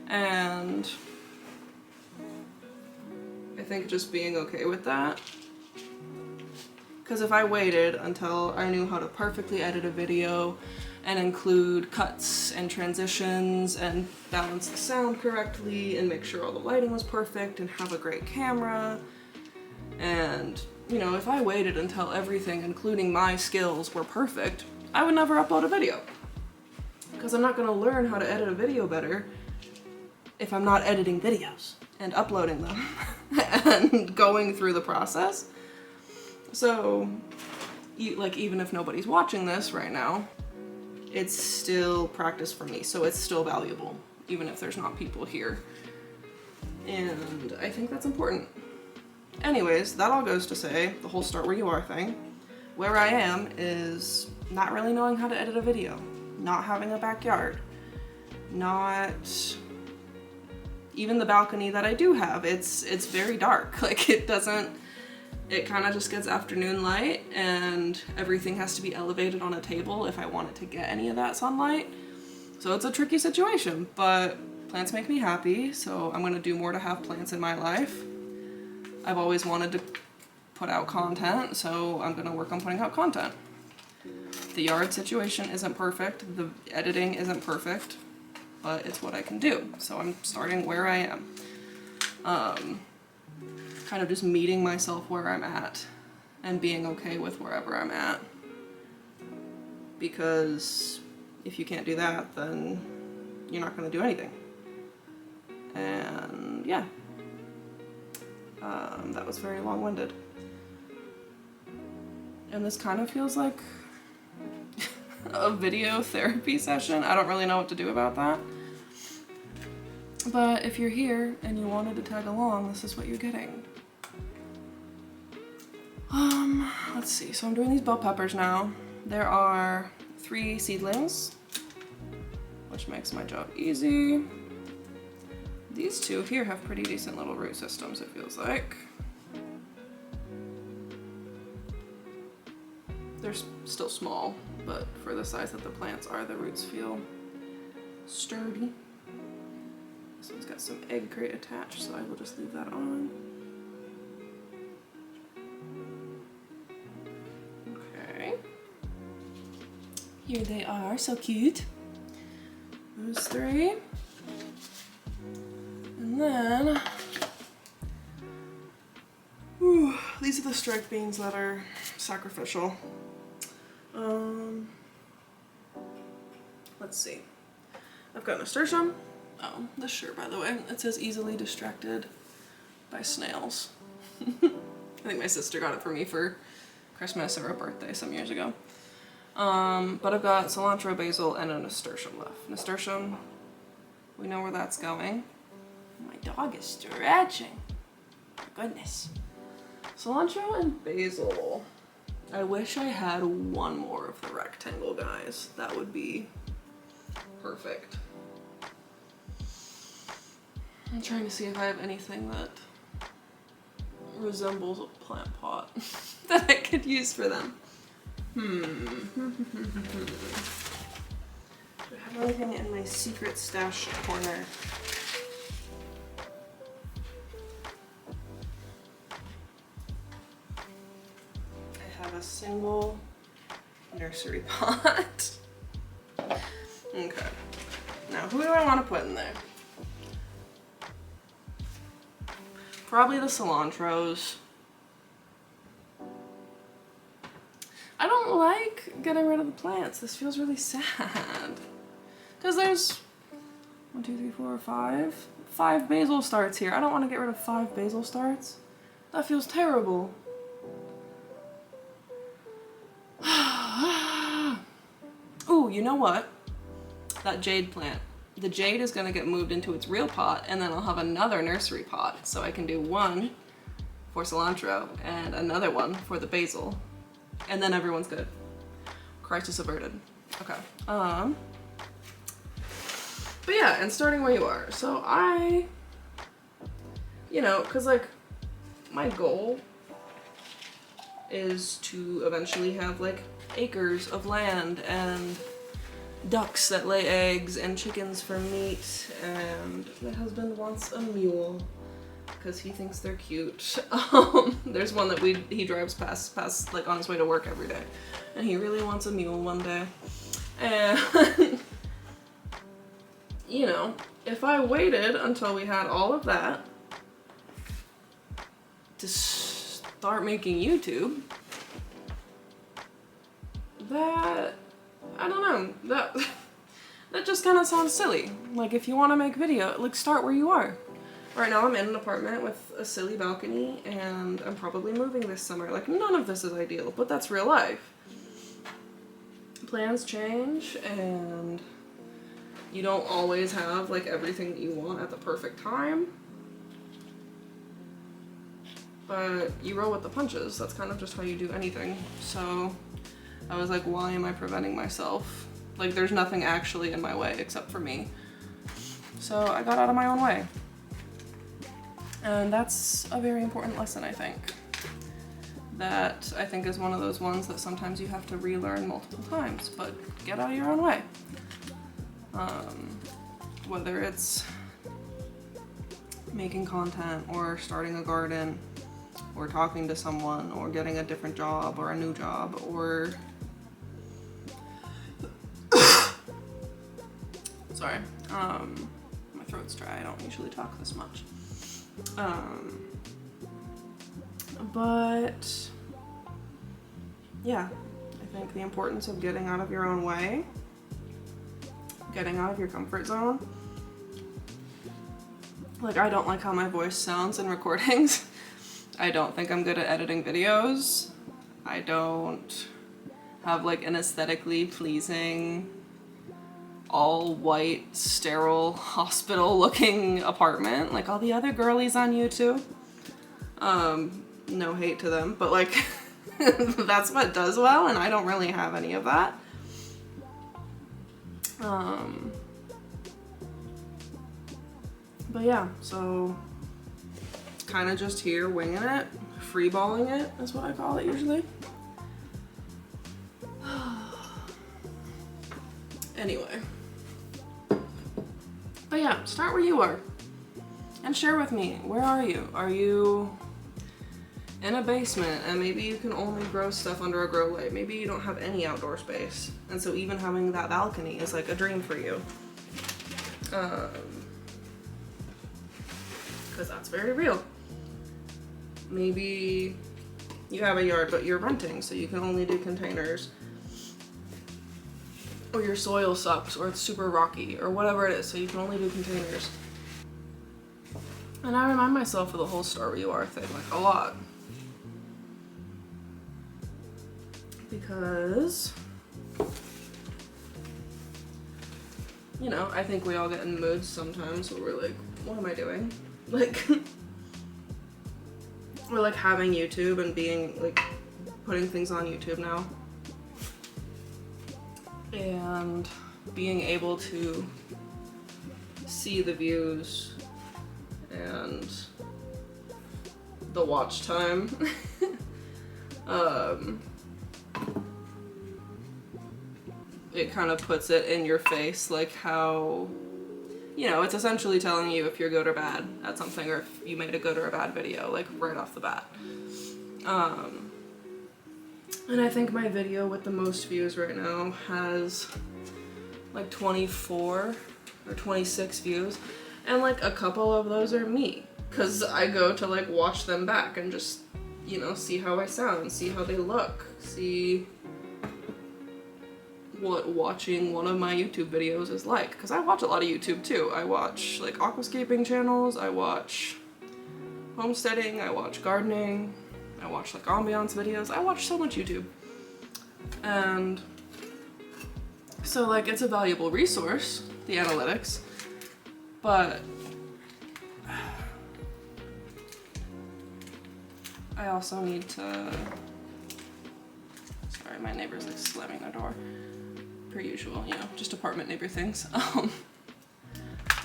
And I think just being okay with that. Because if I waited until I knew how to perfectly edit a video and include cuts and transitions and balance the sound correctly and make sure all the lighting was perfect and have a great camera, and, you know, if I waited until everything, including my skills, were perfect, I would never upload a video. Because I'm not going to learn how to edit a video better if I'm not editing videos and uploading them and going through the process. So, like, even if nobody's watching this right now, it's still practice for me, so it's still valuable, even if there's not people here. And I think that's important. Anyways, that all goes to say, the whole start where you are thing, where I am is not really knowing how to edit a video, not having a backyard, not... Even the balcony that I do have, it's very dark. Like, it kind of just gets afternoon light, and everything has to be elevated on a table if I want it to get any of that sunlight. So it's a tricky situation, but plants make me happy, so I'm gonna do more to have plants in my life. I've always wanted to put out content, so I'm gonna work on putting out content. The yard situation isn't perfect, the editing isn't perfect, but it's what I can do. So I'm starting where I am. Kind of just meeting myself where I'm at and being okay with wherever I'm at. Because if you can't do that, then you're not gonna do anything. And yeah. That was very long-winded. And this kind of feels like a video therapy session. I don't really know what to do about that. But if you're here and you wanted to tag along, this is what you're getting. Let's see. So I'm doing these bell peppers now. There are 3 seedlings, which makes my job easy. These 2 here have pretty decent little root systems, it feels like. They're still small, but for the size that the plants are, the roots feel sturdy. This one's got some egg crate attached, so I will just leave that on. Okay. Here they are, so cute. Those 3. And then, these are the strike beans that are sacrificial. Let's see. I've got nasturtium. Oh, this shirt, by the way, it says easily distracted by snails. I think my sister got it for me for Christmas or a birthday some years ago. But I've got cilantro, basil, and a nasturtium left. Nasturtium, we know where that's going. My dog is stretching. My goodness. Cilantro and basil. I wish I had one more of the rectangle guys. That would be perfect. I'm trying to see if I have anything that resembles a plant pot that I could use for them. Do I have anything in my secret stash corner? I have a single nursery pot. Okay. Now, who do I want to put in there? Probably the cilantros. I don't like getting rid of the plants. This feels really sad. Because there's 1, 2, 3, 4, 5. 5 basil starts here. I don't want to get rid of 5 basil starts. That feels terrible. Ooh, you know what? That jade plant. The jade is going to get moved into its real pot, and then I'll have another nursery pot. So I can do one for cilantro and another one for the basil. And then everyone's good. Crisis averted. Okay. But yeah, and starting where you are. So cause like my goal is to eventually have like acres of land and ducks that lay eggs and chickens for meat, and my husband wants a mule because he thinks they're cute. There's one that he drives past like on his way to work every day, and he really wants a mule one day. And if I waited until we had all of that to start making YouTube, that I don't know, that just kind of sounds silly. Like, if you want to make video, like, start where you are. Right now I'm in an apartment with a silly balcony, and I'm probably moving this summer. Like, none of this is ideal, but that's real life. Plans change, and you don't always have, like, everything that you want at the perfect time. But you roll with the punches. That's kind of just how you do anything. So I was like, why am I preventing myself? Like, there's nothing actually in my way except for me. So I got out of my own way. And that's a very important lesson, I think. That I think is one of those ones that sometimes you have to relearn multiple times, but get out of your own way. Whether it's making content or starting a garden or talking to someone or getting a different job or a new job or sorry, my throat's dry. I don't usually talk this much. But yeah, I think the importance of getting out of your own way, getting out of your comfort zone. Like, I don't like how my voice sounds in recordings, I don't think I'm good at editing videos. I don't have like an aesthetically pleasing, all white, sterile, hospital looking apartment like all the other girlies on YouTube. No hate to them, but like that's what does well, and I don't really have any of that. But yeah, so kind of just here winging it, freeballing it is what I call it usually. Anyway. But yeah, start where you are and share with me. Where are you? Are you in a basement and maybe you can only grow stuff under a grow light? Maybe you don't have any outdoor space, and so even having that balcony is like a dream for you. Because that's very real. Maybe you have a yard but you're renting, so you can only do containers. Or your soil sucks, or it's super rocky, or whatever it is, so you can only do containers. And I remind myself of the whole start where you are thing, like, a lot. Because, you know, I think we all get in moods sometimes where we're like, what am I doing? Like, we're like having YouTube and being like, putting things on YouTube now. And being able to see the views and the watch time. It kind of puts it in your face, like how, you know, it's essentially telling you if you're good or bad at something, or if you made a good or a bad video, like right off the bat. And I think my video with the most views right now has like 24 or 26 views, and like a couple of those are me, because I go to like watch them back and just, you know, see how I sound, see how they look, see what watching one of my YouTube videos is like, because I watch a lot of YouTube too. I watch like aquascaping channels, I watch homesteading, I watch gardening, I watch like ambiance videos. I watch so much YouTube. And so like it's a valuable resource, the analytics, but I also need to, sorry, my neighbor's like slamming their door, per usual, you know, just apartment neighbor things.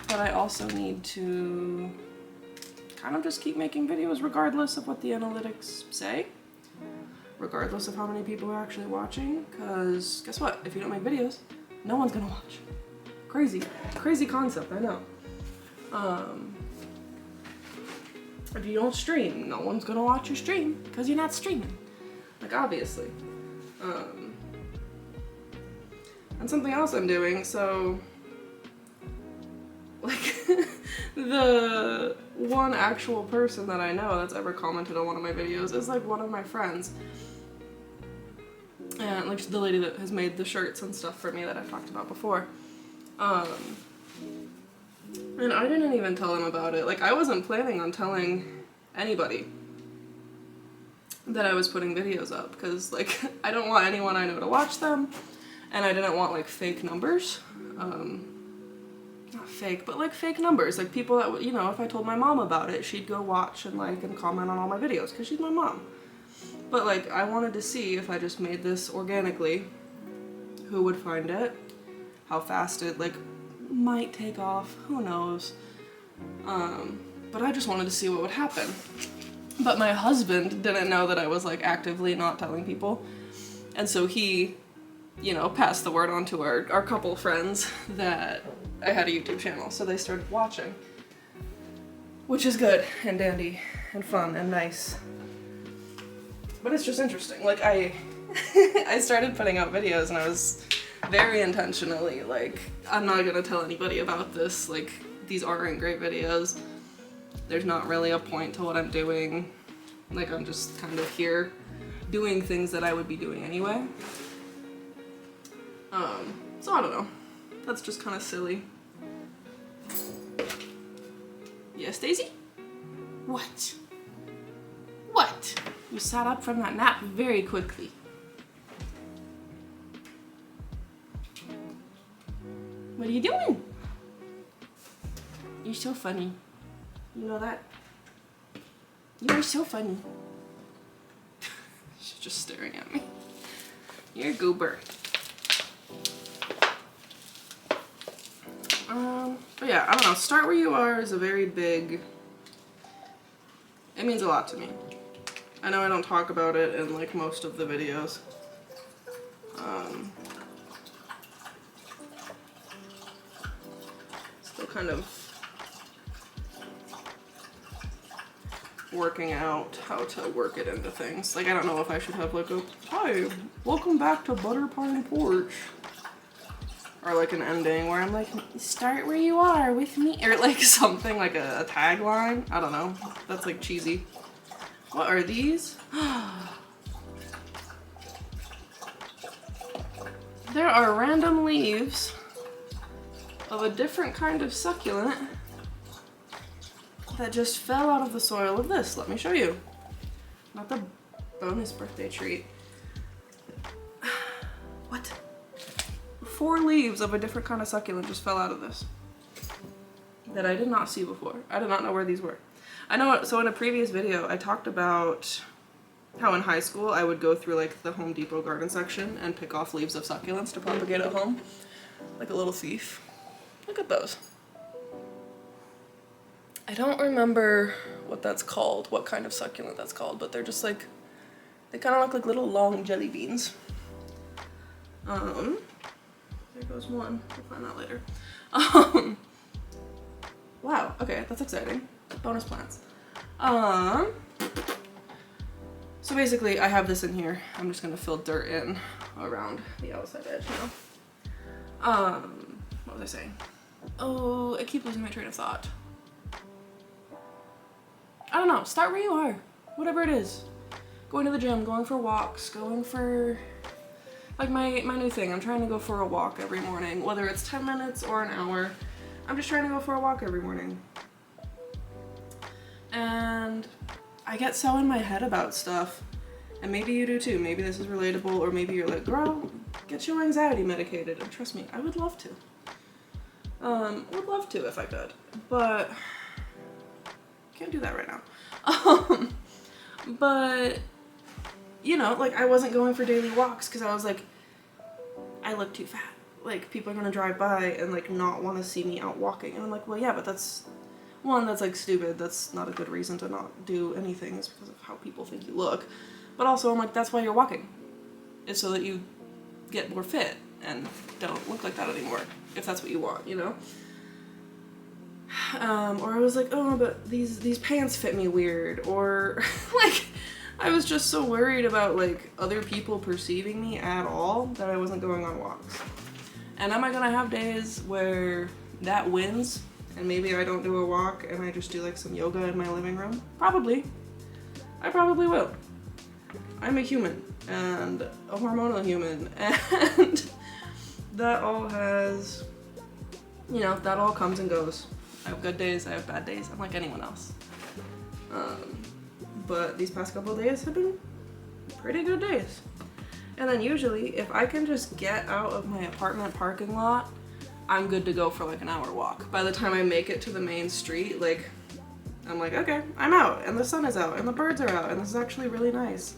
But I also need to kind of just keep making videos regardless of what the analytics say, regardless of how many people are actually watching, because guess what? If you don't make videos, no one's gonna watch. Crazy concept, I know. If you don't stream, no one's gonna watch your stream because you're not streaming, like obviously. And something else I'm doing, so like the one actual person that I know that's ever commented on one of my videos is like one of my friends, and like the lady that has made the shirts and stuff for me that I've talked about before. And I didn't even tell him about it. Like I wasn't planning on telling anybody that I was putting videos up, because like I don't want anyone I know to watch them, and I didn't want like fake numbers. Not fake, but like fake numbers, like people that, you know, if I told my mom about it, she'd go watch and like and comment on all my videos because she's my mom. But like I wanted to see if I just made this organically, who would find it, how fast it like might take off, who knows. But I just wanted to see what would happen. But my husband didn't know that I was like actively not telling people, and so he, you know, passed the word on to our couple friends that I had a YouTube channel, so they started watching, which is good and dandy and fun and nice. But it's just interesting. Like I started putting out videos, and I was very intentionally like, I'm not gonna tell anybody about this. Like these aren't great videos. There's not really a point to what I'm doing. Like I'm just kind of here doing things that I would be doing anyway. So I don't know. That's just kind of silly. Yes, Daisy? What? What? You sat up from that nap very quickly. What are you doing? You're so funny. You know that? You are so funny. She's just staring at me. You're a goober. But yeah, I don't know. Start where you are is a very big... It means a lot to me. I know I don't talk about it in like most of the videos. Still kind of working out how to work it into things. Like, I don't know if I should have like a, hi, welcome back to Butter Pine Porch. Or like an ending where I'm like, start where you are with me. Or like something like a tagline. I don't know. That's like cheesy. What are these? There are random leaves of a different kind of succulent that just fell out of the soil of this. Let me show you. Not the bonus birthday treat. What? 4 leaves of a different kind of succulent just fell out of this that I did not see before. I did not know where these were. I know, so in a previous video I talked about how in high school I would go through like the Home Depot garden section and pick off leaves of succulents to propagate at home. Like a little thief. Look at those. I don't remember what that's called, what kind of succulent that's called, but they're just like, they kind of look like little long jelly beans. There goes one. We'll find that later. Wow. Okay, that's exciting. Bonus plants. So basically, I have this in here. I'm just gonna fill dirt in around the outside edge now. What was I saying? Oh, I keep losing my train of thought. I don't know. Start where you are. Whatever it is. Going to the gym, going for walks, going for... Like my new thing, I'm trying to go for a walk every morning, whether it's 10 minutes or an hour. I'm just trying to go for a walk every morning. And I get so in my head about stuff, and maybe you do too. Maybe this is relatable, or maybe you're like, girl, get your anxiety medicated. And trust me, I would love to. Would love to if I could, but can't do that right now. But you know, like I wasn't going for daily walks because I was like, I look too fat. Like people are gonna drive by and like not want to see me out walking. And I'm like, well, yeah, but that's one, that's like stupid. That's not a good reason to not do anything. It's because of how people think you look. But also I'm like, that's why you're walking. It's so that you get more fit and don't look like that anymore. If that's what you want, you know? Or I was like, oh, but these pants fit me weird. Or like, I was just so worried about like other people perceiving me at all that I wasn't going on walks. And am I gonna have days where that wins and maybe I don't do a walk and I just do like some yoga in my living room? Probably. I probably will. I'm a human and a hormonal human, and that all has, you know, that all comes and goes. I have good days, I have bad days. I'm like anyone else. But these past couple of days have been pretty good days. And then usually, if I can just get out of my apartment parking lot, I'm good to go for like an hour walk. By the time I make it to the main street, like, I'm like, okay, I'm out, and the sun is out, and the birds are out, and this is actually really nice.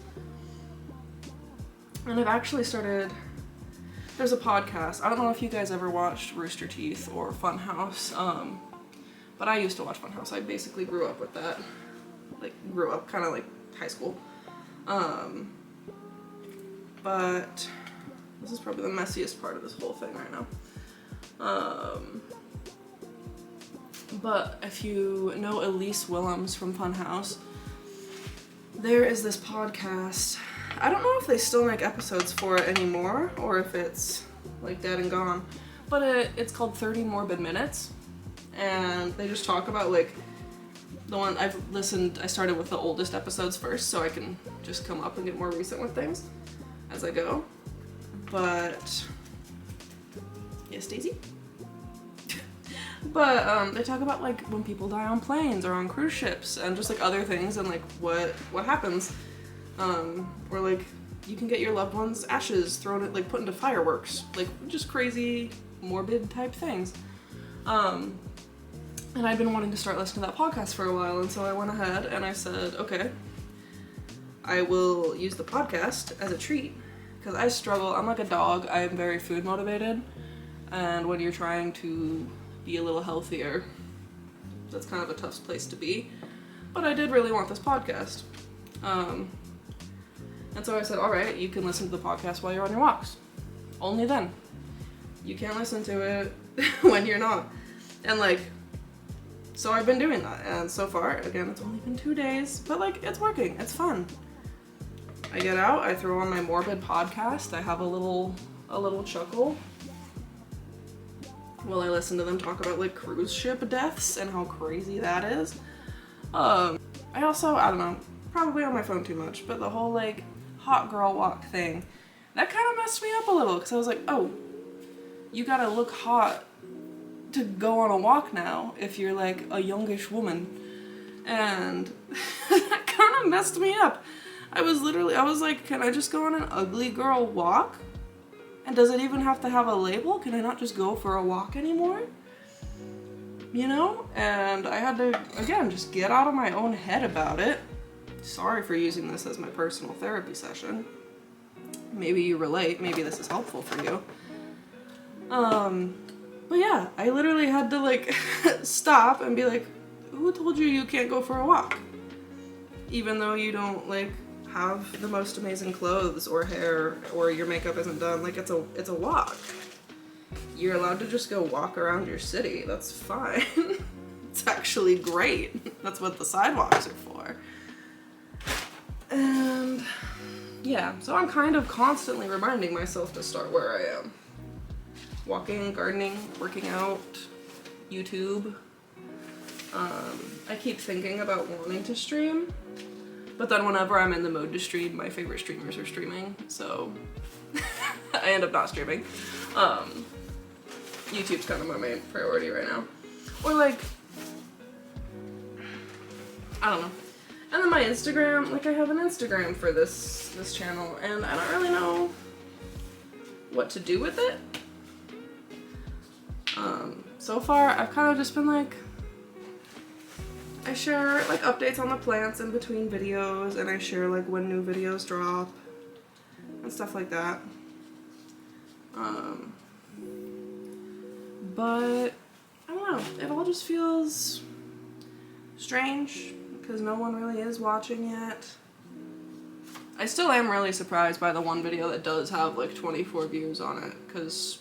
And I've actually started, there's a podcast, I don't know if you guys ever watched Rooster Teeth or Funhouse, but I used to watch Funhouse. I basically grew up with that. Like, grew up kind of like high school. But this is probably the messiest part of this whole thing right now. But if you know Elise Willems from Funhouse, there is this podcast. I don't know if they still make episodes for it anymore or if it's like dead and gone, but it's called 30 Morbid Minutes, and they just talk about like the one I've listened. I started with the oldest episodes first so I can just come up and get more recent with things as I go. But yes, Daisy. But they talk about like when people die on planes or on cruise ships and just like other things and like what happens. Or like you can get your loved one's ashes thrown at like put into fireworks, like just crazy morbid type things. And I'd been wanting to start listening to that podcast for a while, and so I went ahead and I said, okay, I will use the podcast as a treat, because I struggle. I'm like a dog. I am very food motivated, and when you're trying to be a little healthier, that's kind of a tough place to be. But I did really want this podcast. And so I said, all right, you can listen to the podcast while you're on your walks. Only then. You can't listen to it when you're not. And like, so I've been doing that, and so far, again, it's only been 2 days, but like, it's working, it's fun. I get out, I throw on my morbid podcast, I have a little chuckle while I listen to them talk about like cruise ship deaths and how crazy that is. I also, I don't know, probably on my phone too much, but the whole like hot girl walk thing, that kind of messed me up a little, because I was like, oh, you gotta look hot to go on a walk now if you're like a youngish woman, and that kind of messed me up. I was like, can I just go on an ugly girl walk? And does it even have to have a label? Can I not just go for a walk anymore? You know? And I had to, again, just get out of my own head about it. Sorry for using this as my personal therapy session. Maybe you relate, maybe this is helpful for you. But yeah, I literally had to like stop and be like, who told you you can't go for a walk? Even though you don't like have the most amazing clothes or hair or your makeup isn't done, like it's a walk. You're allowed to just go walk around your city. That's fine. It's actually great. That's what the sidewalks are for. And yeah, so I'm kind of constantly reminding myself to start where I am. Walking, gardening, working out, YouTube. I keep thinking about wanting to stream, but then whenever I'm in the mood to stream, my favorite streamers are streaming, so I end up not streaming. YouTube's kind of my main priority right now. Or like, I don't know. And then my Instagram, like I have an Instagram for this channel, and I don't really know what to do with it. So far, I've kind of just been like, I share like updates on the plants in between videos, and I share like when new videos drop and stuff like that. But I don't know, it all just feels strange because no one really is watching yet. I still am really surprised by the one video that does have like 24 views on it, because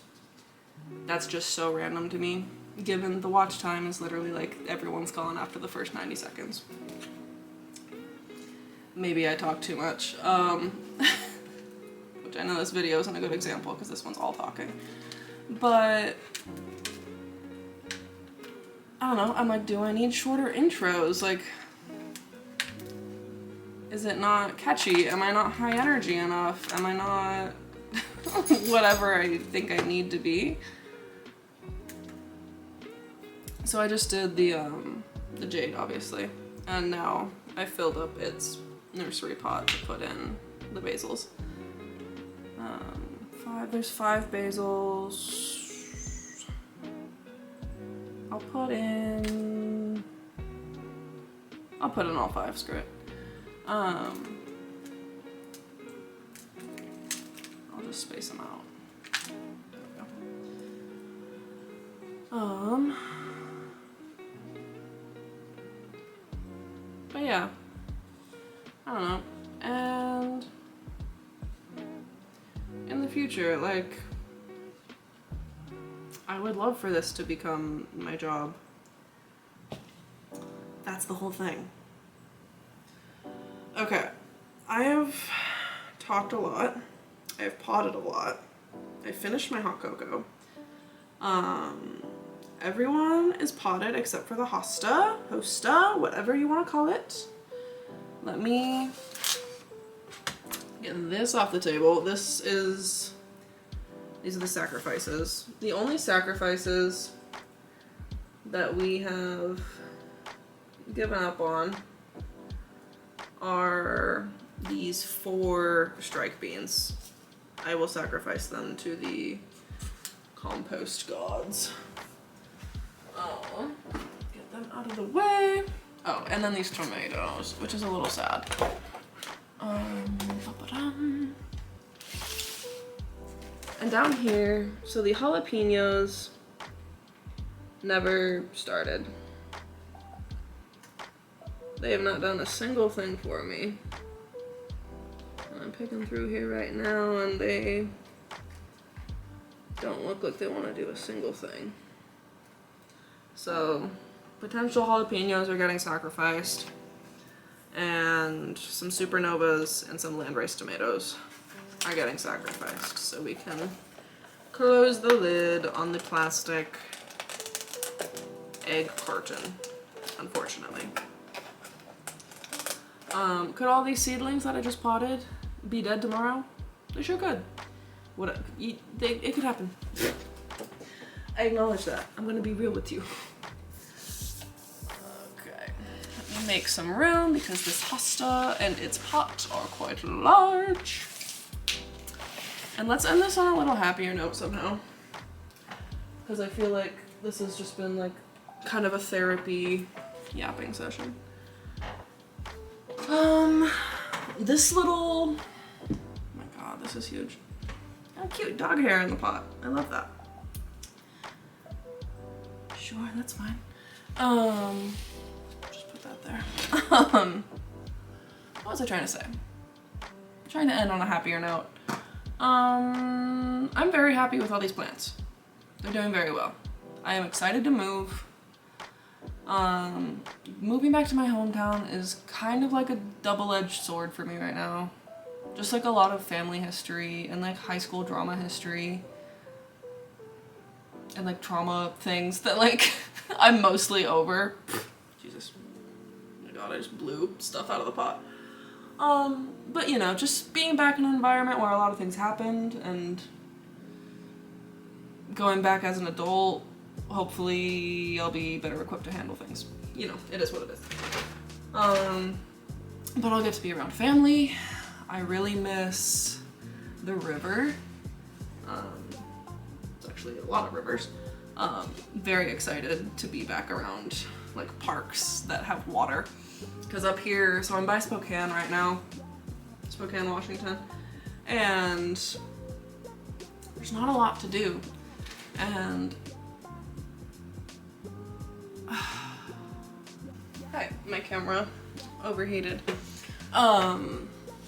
that's just so random to me, given the watch time is literally like everyone's gone after the first 90 seconds. Maybe I talk too much, which I know this video isn't a good example because this one's all talking, but I don't know, I'm like, do I need shorter intros? Like, is it not catchy? Am I not high energy enough? Am I not whatever I think I need to be? So I just did the jade, obviously, and now I filled up its nursery pot to put in the basils. There's 5 basils. I'll put in all 5, screw it. I'll just space them out. There we go. But yeah, I don't know. And in the future, like, I would love for this to become my job. That's the whole thing. Okay, I have talked a lot. I have potted a lot. I finished my hot cocoa. Everyone is potted except for the Hosta, whatever you want to call it. Let me get this off the table. These are the sacrifices. The only sacrifices that we have given up on are these 4 strike beans. I will sacrifice them to the compost gods. Oh, get them out of the way. Oh, and then these tomatoes, which is a little sad. Ba-ba-dum. And down here, so the jalapenos never started. They have not done a single thing for me. And I'm picking through here right now and they don't look like they want to do a single thing. So potential jalapenos are getting sacrificed, and some supernovas and some landrace tomatoes are getting sacrificed, so we can close the lid on the plastic egg carton, unfortunately. Could all these seedlings that I just potted be dead tomorrow? They sure could. It could happen. I acknowledge that. I'm gonna be real with you. Okay, let me make some room because this hosta and its pot are quite large. And let's end this on a little happier note somehow, because I feel like this has just been like kind of a therapy yapping session. This little, oh my god, this is huge. How cute dog hair in the pot. I love that. Sure, that's fine. Just put that there. What was I trying to say? I'm trying to end on a happier note. I'm very happy with all these plants. They're doing very well. I am excited to move. Moving back to my hometown is kind of like a double-edged sword for me right now. Just like a lot of family history and like high school drama history and like trauma things that like I'm mostly over. Jesus. Oh my god, I just blew stuff out of the pot. But you know, just being back in an environment where a lot of things happened and going back as an adult, hopefully I'll be better equipped to handle things. You know, it is what it is. But I'll get to be around family. I really miss the river. It's actually a lot of rivers. Very excited to be back around like parks that have water. Because up here, so I'm by Spokane right now, Spokane, Washington, and there's not a lot to do. And hi, my camera overheated.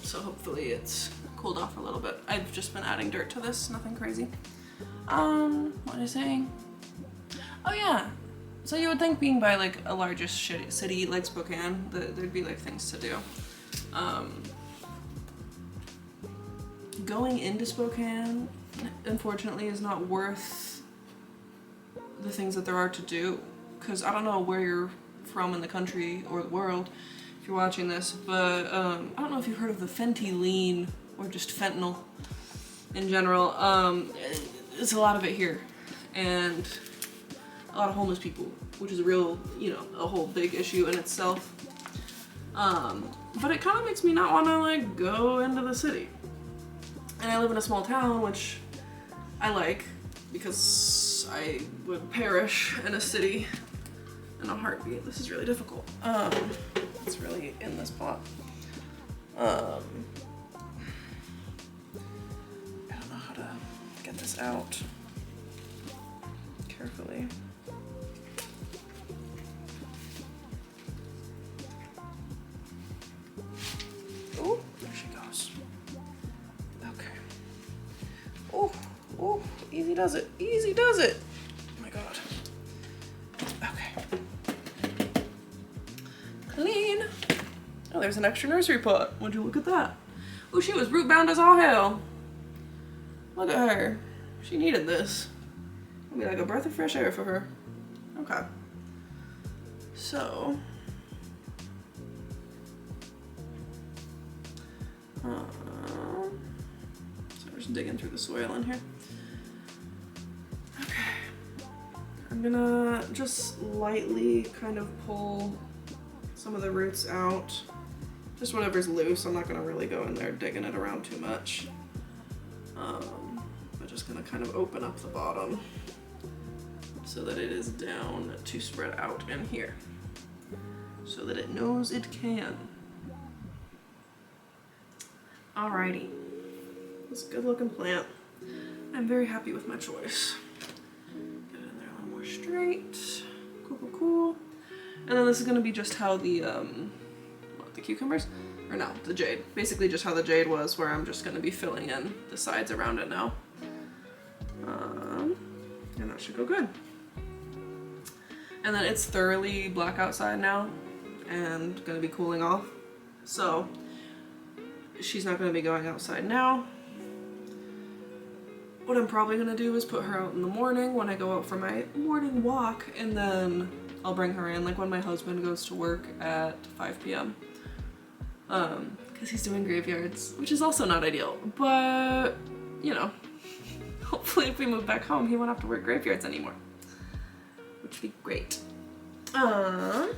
So hopefully it's cooled off a little bit. I've just been adding dirt to this, nothing crazy. What was I saying? Oh yeah, so you would think being by like a largest city like Spokane, there'd be like things to do. Going into Spokane, unfortunately, is not worth the things that there are to do. Because I don't know where you're from in the country or the world if you're watching this, but I don't know if you've heard of the fentanyl or just fentanyl in general. There's a lot of it here, and a lot of homeless people, which is a real, you know, a whole big issue in itself. But it kind of makes me not want to like go into the city. And I live in a small town, which I like because I would perish in a city in a heartbeat. This is really difficult. It's really in this pot. I don't know how to get this out carefully. Oh, there she goes. Okay. Oh, oh, easy does it. Easy does it. Oh my god. Okay. Clean. Oh, there's an extra nursery pot. Would you look at that? Oh, she was root bound as all hell. Look at her. She needed this. It'll be like a breath of fresh air for her. Okay. So. So we're just digging through the soil in here. Okay. I'm I'm gonna just lightly kind of pull some of the roots out. Just whatever's loose. I'm not gonna really go in there digging it around too much. I'm just gonna kind of open up the bottom so that it is down to spread out in here, so that it knows it can. Alrighty, this good looking plant. I'm very happy with my choice. Get it in there a little more straight. Cool, cool, cool. And then this is gonna be just how the cucumbers? Or no, the jade. Basically just how the jade was, where I'm just gonna be filling in the sides around it now. And that should go good. And then it's thoroughly black outside now and gonna be cooling off. So she's not gonna be going outside now. What I'm probably gonna do is put her out in the morning when I go out for my morning walk, and then I'll bring her in like when my husband goes to work at 5 p.m. Because he's doing graveyards, which is also not ideal, but you know, hopefully if we move back home he won't have to work graveyards anymore, which would be great. But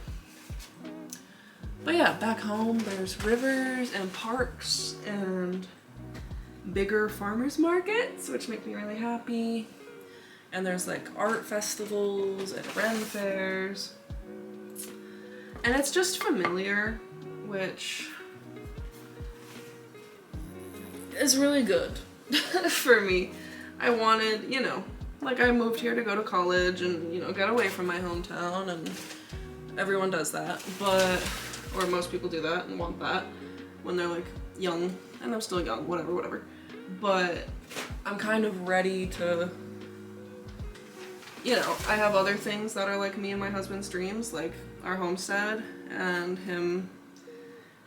yeah, back home there's rivers and parks and bigger farmers markets, which make me really happy. And there's like art festivals and Ren fairs. And it's just familiar, which is really good for me. I wanted, you know, like I moved here to go to college and, you know, get away from my hometown, and everyone does that, but, or most people do that and want that when they're like young, and I'm still young, whatever. But I'm kind of ready to, you know, I have other things that are like me and my husband's dreams, like our homestead and him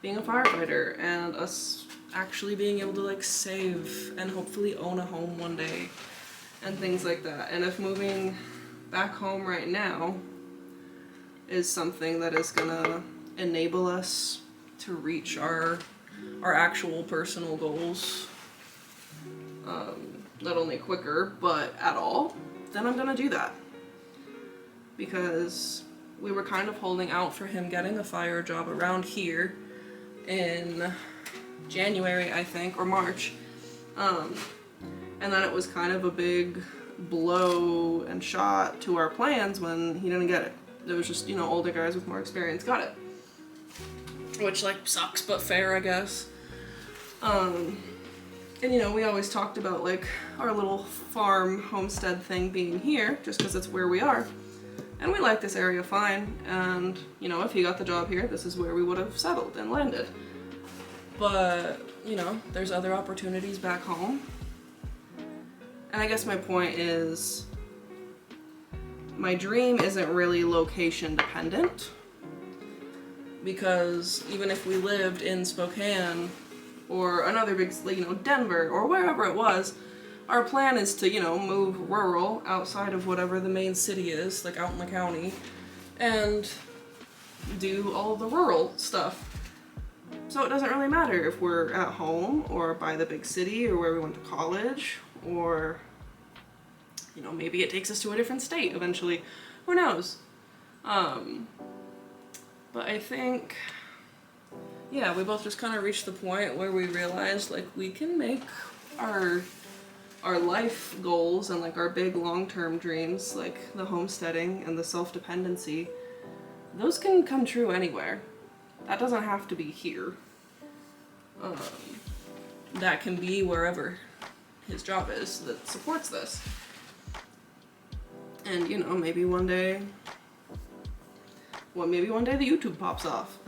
being a firefighter and us actually being able to like save and hopefully own a home one day and things like that. And if moving back home right now is something that is gonna enable us to reach our actual personal goals, not only quicker but at all, then I'm gonna do that. Because we were kind of holding out for him getting a fire job around here in January, I think, or March. And then it was kind of a big blow and shot to our plans when he didn't get it. It was just, you know, older guys with more experience got it. Which, like, sucks but fair, I guess. And, you know, we always talked about, like, our little farm homestead thing being here, just because it's where we are. And we like this area fine, and, you know, if he got the job here, this is where we would have settled and landed. But, you know, there's other opportunities back home. And I guess my point is, my dream isn't really location dependent, because even if we lived in Spokane or another big, you know, Denver or wherever it was, our plan is to, you know, move rural outside of whatever the main city is, like out in the county, and do all the rural stuff. So it doesn't really matter if we're at home or by the big city or where we went to college, or, you know, maybe it takes us to a different state eventually. Who knows? But I think, yeah, we both just kind of reached the point where we realized, like, we can make our life goals and, like, our big long-term dreams, like the homesteading and the self-dependency, those can come true anywhere. That doesn't have to be here. That can be wherever his job is that supports this. And, you know, maybe one day the YouTube pops off.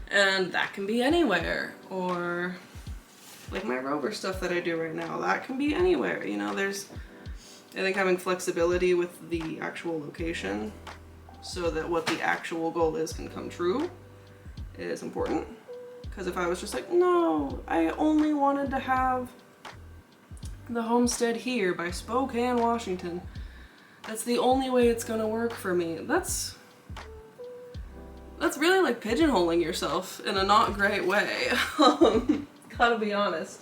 And that can be anywhere. Or like my rover stuff that I do right now, that can be anywhere. You know, I think having flexibility with the actual location so that what the actual goal is can come true is important. Because if I was just like, no, I only wanted to have the homestead here by Spokane, Washington, that's the only way it's gonna work for me. That's really like pigeonholing yourself in a not great way. Gotta be honest.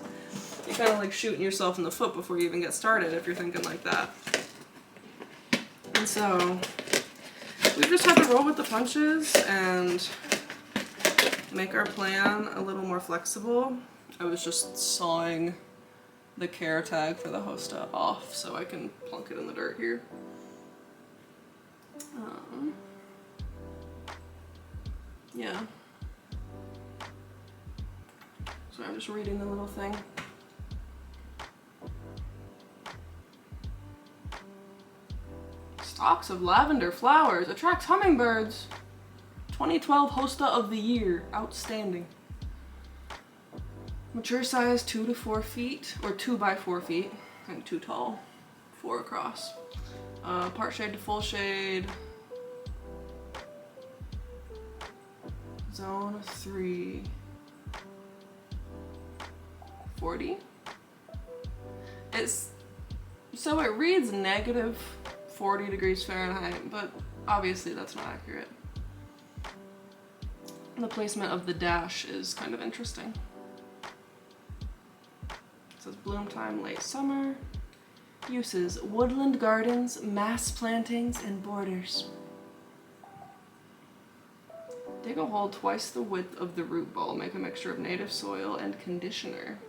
You're kind of like shooting yourself in the foot before you even get started if you're thinking like that. And so we just had to roll with the punches and make our plan a little more flexible. I was just sawing the care tag for the Hosta off so I can plunk it in the dirt here. Yeah. So I'm just reading the little thing. Stalks of lavender flowers attracts hummingbirds. 2012 Hosta of the Year. Outstanding. Mature size 2 to 4 feet, or 2 by 4 feet. And 2 tall, 4 across. Part shade to full shade. Zone 3. 40. So it reads negative 40 degrees Fahrenheit, but obviously that's not accurate. The placement of the dash is kind of interesting. It says bloom time late summer. Uses woodland gardens, mass plantings, and borders. Dig a hole twice the width of the root ball. Make a mixture of native soil and conditioner.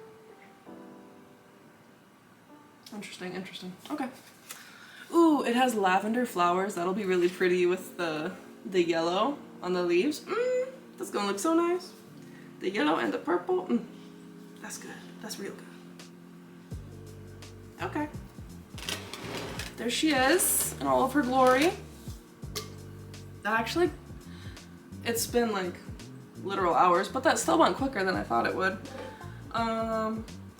Interesting, interesting. Okay. Ooh, it has lavender flowers. That'll be really pretty with the yellow on the leaves. That's gonna look so nice. The yellow and the purple. That's good. That's real good. Okay. There she is in all of her glory. That actually, it's been like literal hours, but that still went quicker than I thought it would.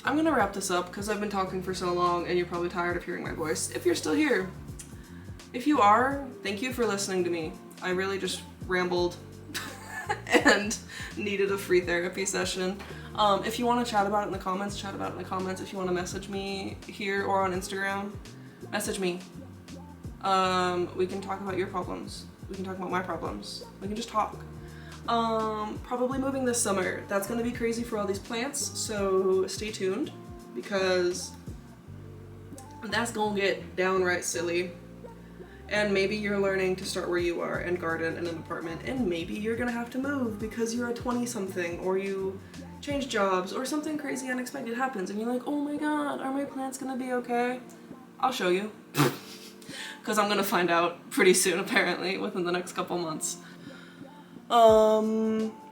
I'm gonna wrap this up because I've been talking for so long and you're probably tired of hearing my voice. If you're still here. If you are, thank you for listening to me. I really just rambled and needed a free therapy session. If you want to chat about it in the comments, chat about it in the comments. If you want to message me here or on Instagram, message me. We can talk about your problems. We can talk about my problems. We can just talk. Probably moving this summer. That's gonna be crazy for all these plants, so stay tuned because that's gonna get downright silly. And maybe you're learning to start where you are and garden in an apartment, and maybe you're gonna have to move because you're a 20-something, or you change jobs, or something crazy unexpected happens, and you're like, oh my god, are my plants gonna be okay? I'll show you. Because I'm gonna find out pretty soon, apparently, within the next couple months.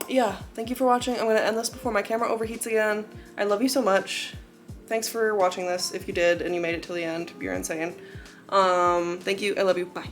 Yeah, thank you for watching. I'm gonna end this before my camera overheats again. I love you so much. Thanks for watching this. If you did and you made it till the end, you're insane. Thank you. I love you. Bye.